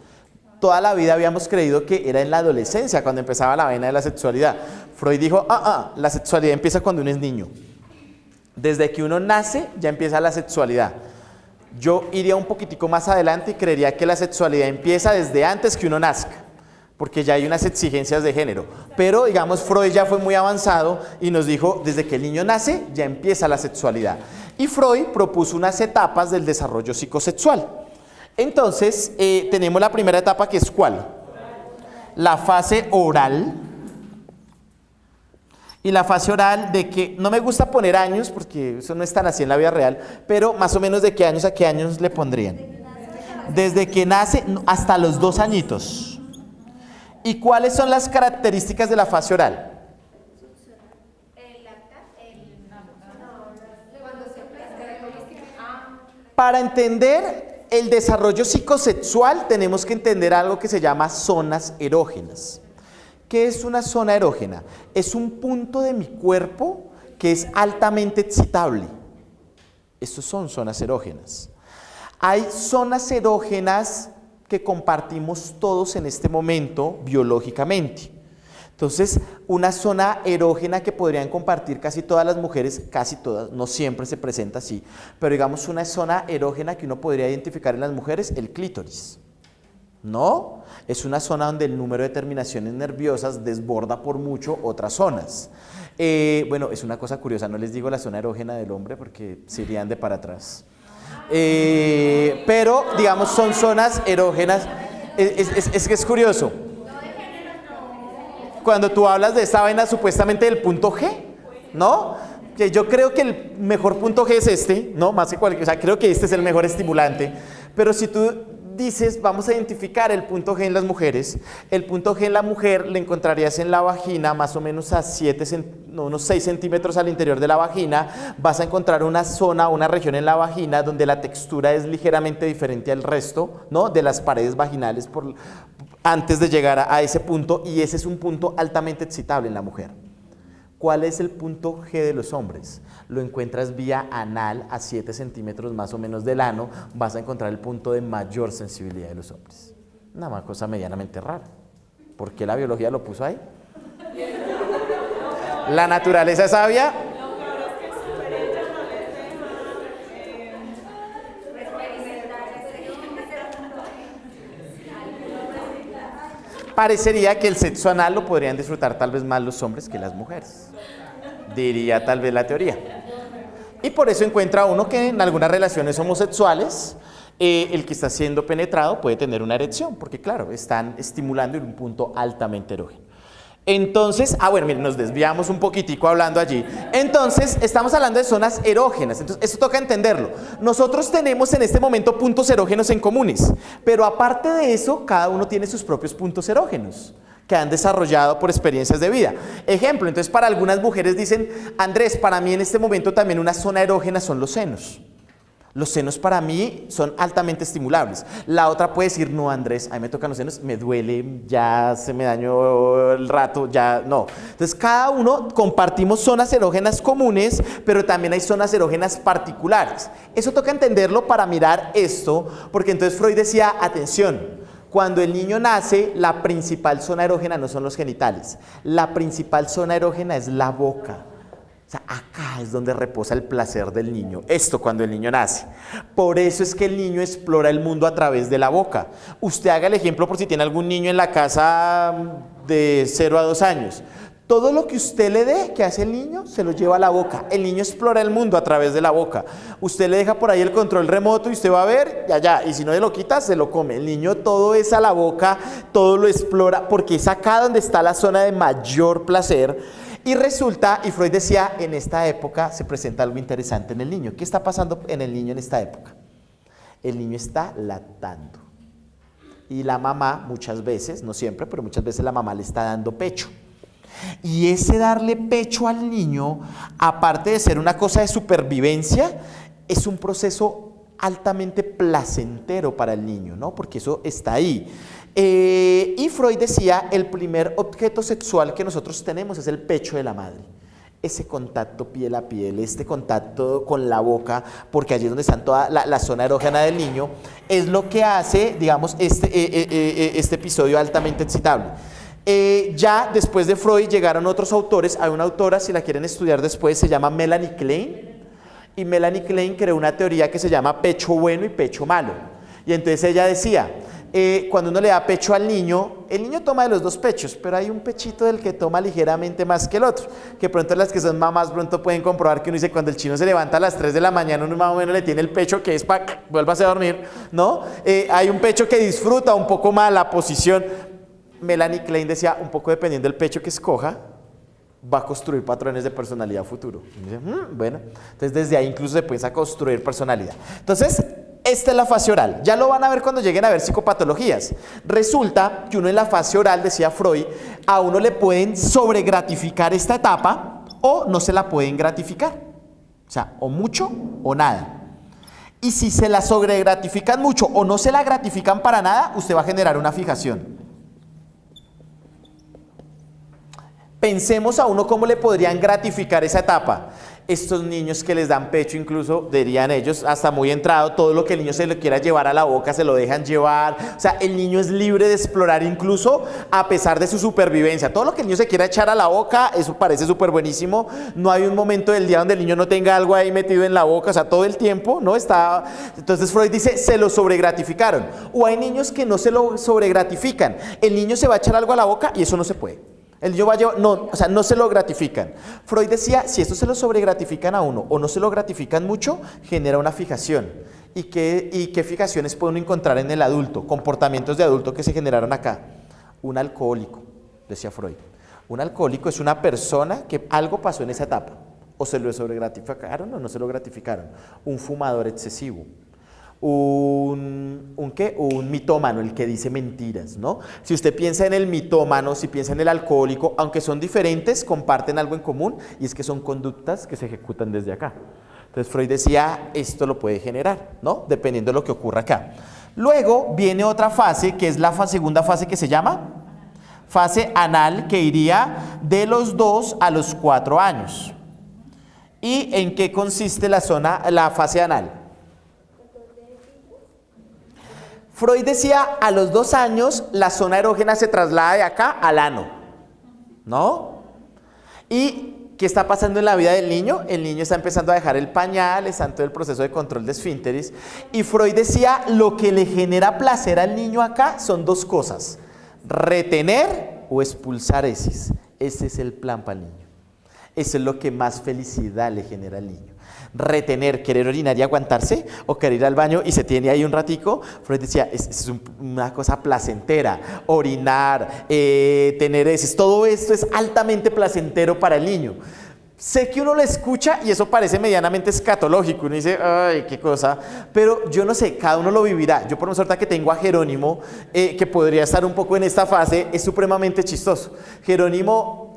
Toda la vida habíamos creído que era en la adolescencia cuando empezaba la vaina de la sexualidad. Freud dijo, la sexualidad empieza cuando uno es niño. Desde que uno nace ya empieza la sexualidad. Yo iría un poquitico más adelante y creería que la sexualidad empieza desde antes que uno nazca, porque ya hay unas exigencias de género. Pero, digamos, Freud ya fue muy avanzado y nos dijo, desde que el niño nace, ya empieza la sexualidad. Y Freud propuso unas etapas del desarrollo psicosexual. Entonces, tenemos la primera etapa, que es ¿cuál? La fase oral. Y la fase oral de que, no me gusta poner años, porque eso no es tan así en la vida real, pero más o menos de qué años a qué años le pondrían. Desde que nace hasta los 2 añitos. ¿Y cuáles son las características de la fase oral? Para entender el desarrollo psicosexual tenemos que entender algo que se llama zonas erógenas. ¿Qué es una zona erógena? Es un punto de mi cuerpo que es altamente excitable. Estos son zonas erógenas. Hay zonas erógenas que compartimos todos en este momento biológicamente. Entonces, una zona erógena que podrían compartir casi todas las mujeres, casi todas, no siempre se presenta así, pero digamos una zona erógena que uno podría identificar en las mujeres, el clítoris. ¿No? Es una zona donde el número de terminaciones nerviosas desborda por mucho otras zonas. Bueno, es una cosa curiosa, no les digo la zona erógena del hombre porque se irían de para atrás. Pero, digamos, son zonas erógenas. Es que es curioso. Cuando tú hablas de esta vaina supuestamente del punto G, ¿no? Que yo creo que el mejor punto G es este, ¿no? Más que cualquier, o sea, creo que este es el mejor estimulante. Pero si tú dices, vamos a identificar el punto G en las mujeres, el punto G en la mujer le encontrarías en la vagina, más o menos a unos 6 centímetros al interior de la vagina. Vas a encontrar una zona, una región en la vagina donde la textura es ligeramente diferente al resto, ¿no? De las paredes vaginales antes de llegar a ese punto, y ese es un punto altamente excitable en la mujer. ¿Cuál es el punto G de los hombres? Lo encuentras vía anal, a 7 centímetros más o menos del ano. Vas a encontrar el punto de mayor sensibilidad de los hombres. Una cosa medianamente rara. ¿Por qué la biología lo puso ahí? ¿La naturaleza es sabia? Lo peor es que el superhéroe no les deja Parecería que el sexo anal lo podrían disfrutar tal vez más los hombres que las mujeres. Diría tal vez la teoría. Y por eso encuentra uno que en algunas relaciones homosexuales El que está siendo penetrado puede tener una erección, porque claro, están estimulando en un punto altamente erógeno. Entonces, bueno, miren, nos desviamos un poquitico hablando allí. Entonces, estamos hablando de zonas erógenas. Entonces, esto toca entenderlo. Nosotros tenemos en este momento puntos erógenos en comunes, pero aparte de eso, cada uno tiene sus propios puntos erógenos que han desarrollado por experiencias de vida. Ejemplo, entonces para algunas mujeres dicen, Andrés, para mí en este momento también una zona erógena son los senos. Los senos para mí son altamente estimulables. La otra puede decir, no, Andrés, a mí me tocan los senos, me duele, ya se me dañó el rato, ya no. Entonces, cada uno compartimos zonas erógenas comunes, pero también hay zonas erógenas particulares. Eso toca entenderlo para mirar esto, porque entonces Freud decía, atención, cuando el niño nace, la principal zona erógena no son los genitales, la principal zona erógena es la boca. O sea, acá es donde reposa el placer del niño, esto cuando el niño nace. Por eso es que el niño explora el mundo a través de la boca. Usted haga el ejemplo por si tiene algún niño en la casa de 0 a 2 años. Todo lo que usted le dé, que hace el niño, se lo lleva a la boca. El niño explora el mundo a través de la boca. Usted le deja por ahí el control remoto y usted va a ver, y si no se lo quita, se lo come. El niño todo es a la boca, todo lo explora, porque es acá donde está la zona de mayor placer. Y resulta, y Freud decía, en esta época se presenta algo interesante en el niño. ¿Qué está pasando en el niño en esta época? El niño está lactando. Y la mamá, muchas veces, no siempre, pero muchas veces la mamá le está dando pecho. Y ese darle pecho al niño, aparte de ser una cosa de supervivencia, es un proceso altamente placentero para el niño, ¿no? Porque eso está ahí. Y Freud decía, el primer objeto sexual que nosotros tenemos es el pecho de la madre. Ese contacto piel a piel, este contacto con la boca, porque allí es donde está toda la zona erógena del niño, es lo que hace, digamos, este episodio altamente excitable. Ya después de Freud llegaron otros autores. Hay una autora, si la quieren estudiar después, se llama Melanie Klein, y Melanie Klein creó una teoría que se llama pecho bueno y pecho malo. Y entonces ella decía, cuando uno le da pecho al niño, el niño toma de los dos pechos, pero hay un pechito del que toma ligeramente más que el otro, que pronto las que son mamás pronto pueden comprobar que uno dice, cuando el chino se levanta a las 3 de la mañana, uno más o menos le tiene el pecho que es para vuélvase a dormir, ¿no? Hay un pecho que disfruta un poco más la posición. Melanie Klein decía, un poco dependiendo del pecho que escoja, va a construir patrones de personalidad futuro. Y dice, bueno, entonces desde ahí incluso se piensa construir personalidad. Entonces, esta es la fase oral. Ya lo van a ver cuando lleguen a ver psicopatologías. Resulta que uno en la fase oral, decía Freud, a uno le pueden sobregratificar esta etapa o no se la pueden gratificar. O sea, o mucho o nada. Y si se la sobregratifican mucho o no se la gratifican para nada, usted va a generar una fijación. Pensemos a uno cómo le podrían gratificar esa etapa. Estos niños que les dan pecho, incluso dirían ellos, hasta muy entrado, todo lo que el niño se le quiera llevar a la boca, se lo dejan llevar. O sea, el niño es libre de explorar incluso a pesar de su supervivencia. Todo lo que el niño se quiera echar a la boca, eso parece súper buenísimo. No hay un momento del día donde el niño no tenga algo ahí metido en la boca, o sea, todo el tiempo, ¿no? Está. Entonces Freud dice, se lo sobregratificaron. O hay niños que no se lo sobregratifican. El niño se va a echar algo a la boca y eso no se puede. El niño va a llevar, no, o sea, no se lo gratifican. Freud decía, si esto se lo sobregratifican a uno o no se lo gratifican mucho, genera una fijación. ¿Y qué fijaciones puede uno encontrar en el adulto? Comportamientos de adulto que se generaron acá. Un alcohólico, decía Freud. Un alcohólico es una persona que algo pasó en esa etapa. O se lo sobregratificaron o no se lo gratificaron. Un fumador excesivo. Un mitómano, el que dice mentiras, ¿no? Si usted piensa en el mitómano, si piensa en el alcohólico, aunque son diferentes, comparten algo en común, y es que son conductas que se ejecutan desde acá. Entonces Freud decía, esto lo puede generar, ¿no? Dependiendo de lo que ocurra acá. Luego viene otra fase, que es la segunda fase, que se llama fase anal, que iría de los 2 a los 4 años. ¿Y en qué consiste la fase anal? Freud decía, a los 2 años la zona erógena se traslada de acá al ano, ¿no? ¿Y qué está pasando en la vida del niño? El niño está empezando a dejar el pañal, está en todo el proceso de control de esfínteres. Y Freud decía, lo que le genera placer al niño acá son 2 cosas, retener o expulsar heces. Ese es el plan para el niño. Eso es lo que más felicidad le genera al niño. retener, querer orinar y aguantarse, o querer ir al baño y se tiene ahí un ratico. Freud decía, es una cosa placentera, orinar, tener heces, todo esto es altamente placentero para el niño. Sé que uno lo escucha y eso parece medianamente escatológico, uno dice, ay, qué cosa, pero yo no sé, cada uno lo vivirá. Yo por una suerte que tengo a Jerónimo, que podría estar un poco en esta fase, es supremamente chistoso. Jerónimo,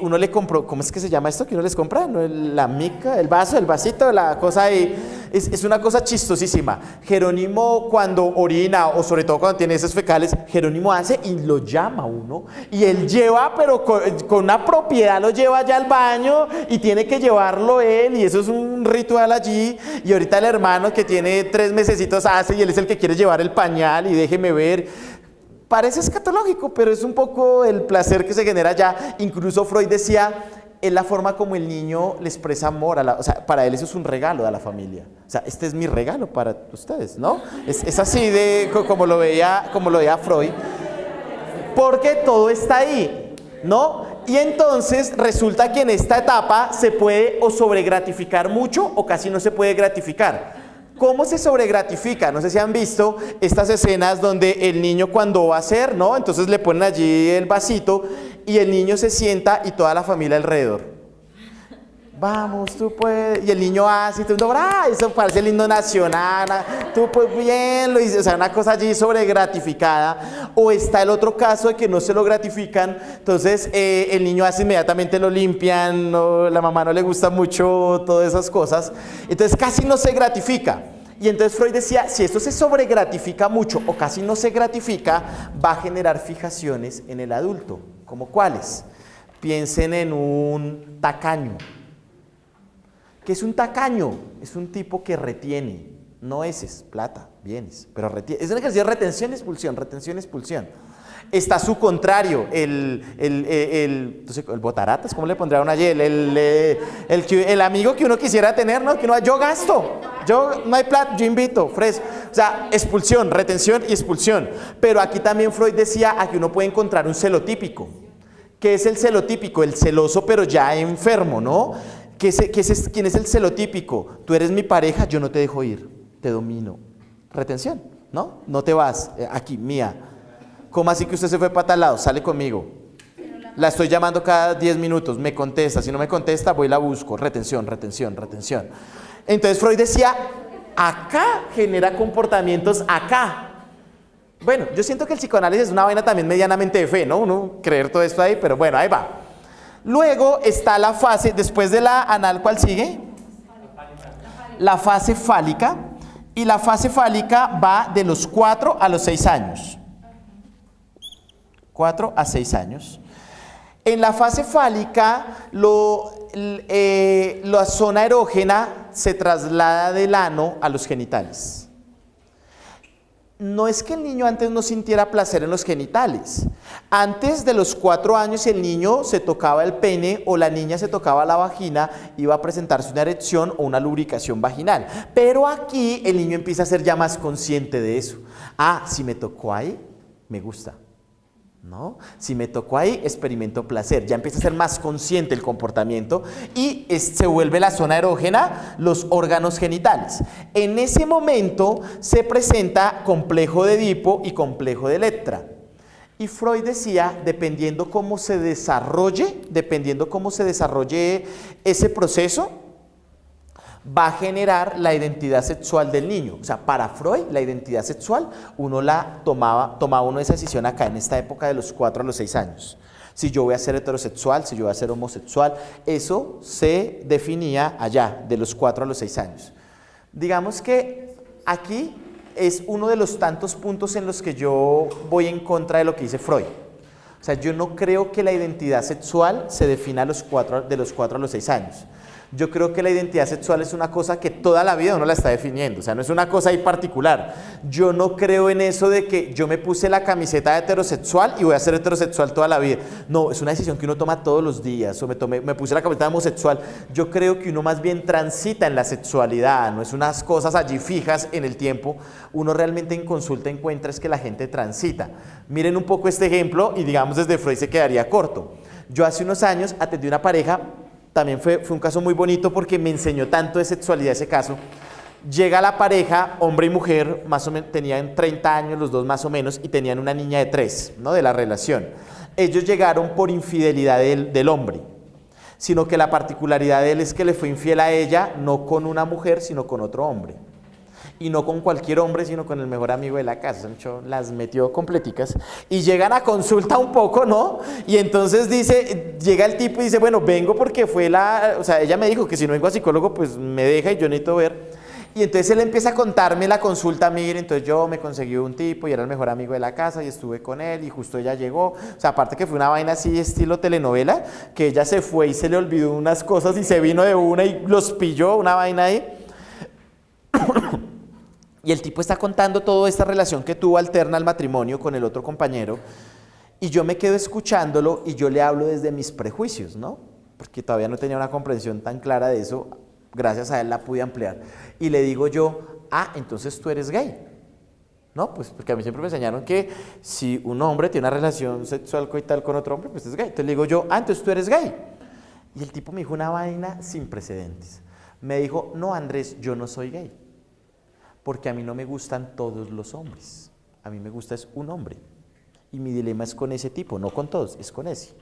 uno le compró, ¿cómo es que se llama esto que uno les compra? ¿No? La mica, el vaso, el vasito, la cosa ahí, es una cosa chistosísima. Jerónimo cuando orina, o sobre todo cuando tiene heces fecales, Jerónimo hace y lo llama a uno, y él lleva, pero con una propiedad, lo lleva ya al baño, y tiene que llevarlo él, y eso es un ritual allí. Y ahorita el hermano que tiene 3 mesecitos hace, y él es el que quiere llevar el pañal, y déjeme ver. Parece escatológico, pero es un poco el placer que se genera ya. Incluso Freud decía, es la forma como el niño le expresa amor, o sea, para él eso es un regalo a la familia. O sea, este es mi regalo para ustedes, ¿no? Es así de como lo veía Freud, porque todo está ahí, ¿no? Y entonces resulta que en esta etapa se puede o sobregratificar mucho o casi no se puede gratificar. ¿Cómo se sobregratifica? No sé si han visto estas escenas donde el niño cuando va a hacer, ¿no? Entonces le ponen allí el vasito y el niño se sienta y toda la familia alrededor. Vamos, tú puedes. Y el niño hace, y tú, eso parece el himno nacional. Tú pues bien, lo dices, o sea, una cosa allí sobregratificada. O está el otro caso de que no se lo gratifican, entonces el niño hace, inmediatamente lo limpian, no, la mamá no le gusta mucho, todas esas cosas. Entonces casi no se gratifica. Y entonces Freud decía, si esto se sobregratifica mucho o casi no se gratifica, va a generar fijaciones en el adulto. ¿Como cuáles? Piensen en un tacaño. ¿Qué es un tacaño? Es un tipo que retiene, no heces, plata, bienes, pero retiene. Es un ejercicio de retención y expulsión, retención y expulsión. Está su contrario, el botaratas, ¿cómo le pondría una Y? El amigo que uno quisiera tener, ¿no? Que uno, yo gasto, no hay plata, yo invito, ofrezco. O sea, expulsión, retención y expulsión. Pero aquí también Freud decía que uno puede encontrar un celotípico. ¿Qué es el celotípico? El celoso pero ya enfermo, ¿no? ¿Quién es el celotípico? Tú eres mi pareja, yo no te dejo ir, te domino. Retención, ¿no? No te vas, aquí, mía. ¿Cómo así que usted se fue para tal lado? Sale conmigo. La estoy llamando cada 10 minutos, me contesta, si no me contesta voy y la busco. Retención, retención, retención. Entonces Freud decía, acá genera comportamientos acá. Bueno, yo siento que el psicoanálisis es una vaina también medianamente de fe, ¿no? Uno creer todo esto ahí, pero bueno, ahí va. Luego está la fase, después de la anal, ¿cuál sigue? La fase fálica. Y la fase fálica va de los 4 a los 6 años. 4 a 6 años. En la fase fálica, la zona erógena se traslada del ano a los genitales. No es que el niño antes no sintiera placer en los genitales. Antes de los 4 años el niño se tocaba el pene o la niña se tocaba la vagina, iba a presentarse una erección o una lubricación vaginal. Pero aquí el niño empieza a ser ya más consciente de eso. Ah, si me tocó ahí, me gusta. ¿No? Si me tocó ahí, experimento placer. Ya empieza a ser más consciente el comportamiento y se vuelve la zona erógena, los órganos genitales. En ese momento se presenta complejo de Edipo y complejo de Electra. Y Freud decía, dependiendo cómo se desarrolle ese proceso, va a generar la identidad sexual del niño. O sea, para Freud, la identidad sexual, tomaba uno esa decisión acá, en esta época de los 4 a los 6 años. Si yo voy a ser heterosexual, si yo voy a ser homosexual, eso se definía allá, de los 4 a los 6 años. Digamos que aquí es uno de los tantos puntos en los que yo voy en contra de lo que dice Freud. O sea, yo no creo que la identidad sexual se defina de los 4 a los 6 años. Yo creo que la identidad sexual es una cosa que toda la vida uno la está definiendo, o sea, no es una cosa ahí particular. Yo no creo en eso de que yo me puse la camiseta de heterosexual y voy a ser heterosexual toda la vida. No, es una decisión que uno toma todos los días, o me puse la camiseta de homosexual. Yo creo que uno más bien transita en la sexualidad, no es unas cosas allí fijas en el tiempo. Uno realmente en consulta encuentra es que la gente transita. Miren un poco este ejemplo y digamos desde Freud se quedaría corto. Yo hace unos años atendí una pareja también fue un caso muy bonito porque me enseñó tanto de sexualidad ese caso. Llega la pareja, hombre y mujer, más o menos, tenían 30 años los dos más o menos, y tenían una niña de 3, ¿no? De la relación. Ellos llegaron por infidelidad del hombre, sino que la particularidad de él es que le fue infiel a ella, no con una mujer, sino con otro hombre. Y no con cualquier hombre, sino con el mejor amigo de la casa. Sancho las metió completicas. Y llegan a consulta un poco, ¿no? Y entonces llega el tipo y dice, bueno, vengo porque o sea, ella me dijo que si no vengo a psicólogo, pues me deja y yo necesito ver. Y entonces él empieza a contarme la consulta, mire, entonces yo me conseguí un tipo y era el mejor amigo de la casa y estuve con él y justo ella llegó. O sea, aparte que fue una vaina así estilo telenovela, que ella se fue y se le olvidó unas cosas y se vino de una y los pilló, una vaina ahí. Y el tipo está contando toda esta relación que tuvo alterna al matrimonio con el otro compañero, y yo me quedo escuchándolo y yo le hablo desde mis prejuicios, ¿no? Porque todavía no tenía una comprensión tan clara de eso, gracias a él la pude ampliar. Y le digo yo, entonces tú eres gay. No, pues porque a mí siempre me enseñaron que si un hombre tiene una relación sexual coital con otro hombre, pues es gay. Entonces le digo yo, entonces tú eres gay. Y el tipo me dijo una vaina sin precedentes. Me dijo, no, Andrés, yo no soy gay. Porque a mí no me gustan todos los hombres, a mí me gusta es un hombre, y mi dilema es con ese tipo, no con todos, es con ese.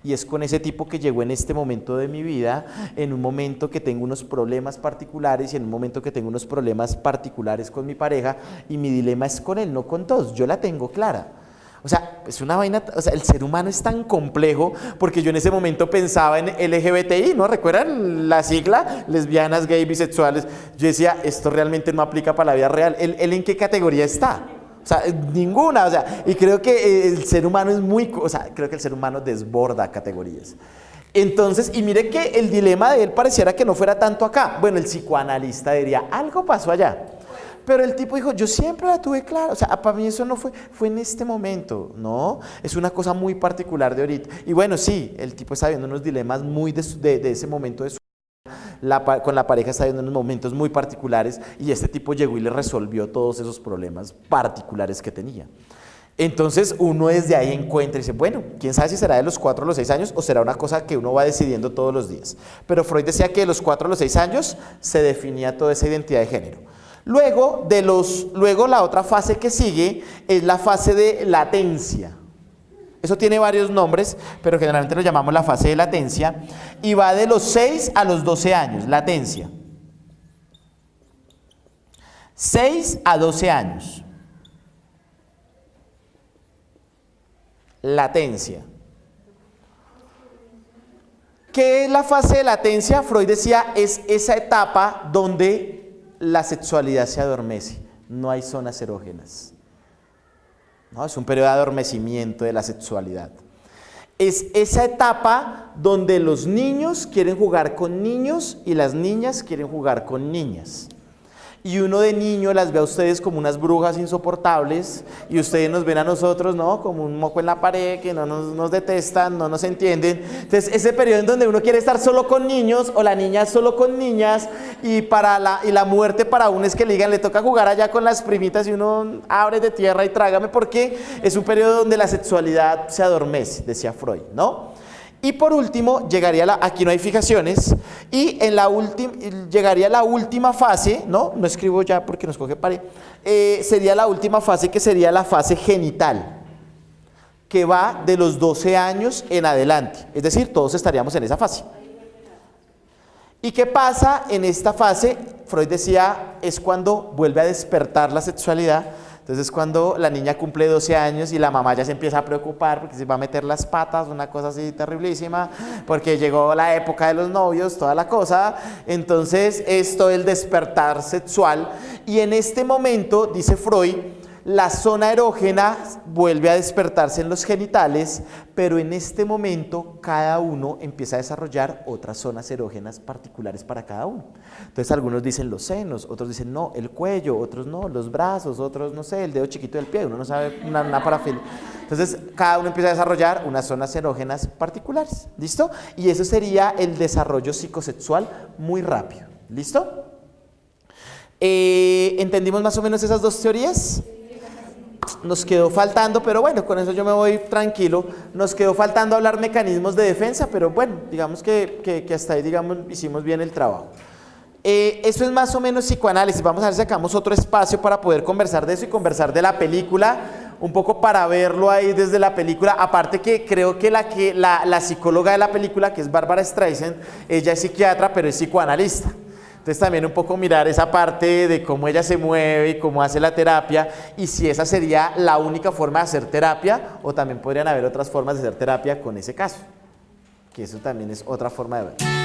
Y es con ese tipo que llegó en este momento de mi vida, en un momento que tengo unos problemas particulares y en un momento que tengo unos problemas particulares con mi pareja, y mi dilema es con él, no con todos, yo la tengo clara. O sea, es una vaina, o sea, el ser humano es tan complejo, porque yo en ese momento pensaba en LGBTI, ¿no? ¿Recuerdan la sigla? Lesbianas, gay, bisexuales. Yo decía, esto realmente no aplica para la vida real. ¿Él en qué categoría está? O sea, ninguna, o sea, y creo que el ser humano creo que el ser humano desborda categorías. Entonces, y mire que el dilema de él pareciera que no fuera tanto acá. Bueno, el psicoanalista diría, algo pasó allá. Pero el tipo dijo, yo siempre la tuve clara, o sea, para mí eso no fue en este momento, ¿no? Es una cosa muy particular de ahorita. Y bueno, sí, el tipo está viendo unos dilemas muy de ese momento de su vida, con la pareja está viendo unos momentos muy particulares, y este tipo llegó y le resolvió todos esos problemas particulares que tenía. Entonces uno desde ahí encuentra y dice, bueno, quién sabe si será de los 4 a los 6 años o será una cosa que uno va decidiendo todos los días. Pero Freud decía que de los 4 a los 6 años se definía toda esa identidad de género. Luego la otra fase que sigue es la fase de latencia. Eso tiene varios nombres, pero generalmente lo llamamos la fase de latencia, y va de los 6 a los 12 años, latencia. 6 a 12 años. Latencia. ¿Qué es la fase de latencia? Freud decía, es esa etapa donde la sexualidad se adormece, no hay zonas erógenas. ¿No? Es un periodo de adormecimiento de la sexualidad. Es esa etapa donde los niños quieren jugar con niños y las niñas quieren jugar con niñas. Y uno de niño las ve a ustedes como unas brujas insoportables, y ustedes nos ven a nosotros, ¿no? Como un moco en la pared, que no nos detestan, no nos entienden. Entonces, ese periodo en donde uno quiere estar solo con niños, o la niña solo con niñas, y la muerte para uno es que le digan, le toca jugar allá con las primitas, y uno abre de tierra y trágame, porque es un periodo donde la sexualidad se adormece, decía Freud, ¿no? Y por último, aquí no hay fijaciones, y llegaría la última fase, no escribo ya porque nos coge pared, sería la última fase, que sería la fase genital, que va de los 12 años en adelante, es decir, todos estaríamos en esa fase. ¿Y qué pasa en esta fase? Freud decía, es cuando vuelve a despertar la sexualidad. Entonces, cuando la niña cumple 12 años y la mamá ya se empieza a preocupar porque se va a meter las patas, una cosa así terriblísima, porque llegó la época de los novios, toda la cosa. Entonces, esto es el despertar sexual. Y en este momento, dice Freud, la zona erógena vuelve a despertarse en los genitales, pero en este momento cada uno empieza a desarrollar otras zonas erógenas particulares para cada uno. Entonces algunos dicen los senos, otros dicen no, el cuello, otros no, los brazos, otros no sé, el dedo chiquito del pie, uno no sabe una parafilia. Entonces cada uno empieza a desarrollar unas zonas erógenas particulares, ¿listo? Y eso sería el desarrollo psicosexual muy rápido, ¿listo? ¿Entendimos más o menos esas dos teorías? nos quedó faltando, pero bueno, con eso yo me voy tranquilo, nos quedó faltando hablar mecanismos de defensa, pero bueno, digamos que hasta ahí, digamos, hicimos bien el trabajo. Eso es más o menos psicoanálisis. Vamos a ver si sacamos otro espacio para poder conversar de eso y conversar de la película, un poco para verlo ahí desde la película. Aparte que creo que la psicóloga de la película, que es Bárbara Streisand, ella es psiquiatra, pero es psicoanalista. Entonces también un poco mirar esa parte de cómo ella se mueve y cómo hace la terapia y si esa sería la única forma de hacer terapia o también podrían haber otras formas de hacer terapia con ese caso, que eso también es otra forma de ver.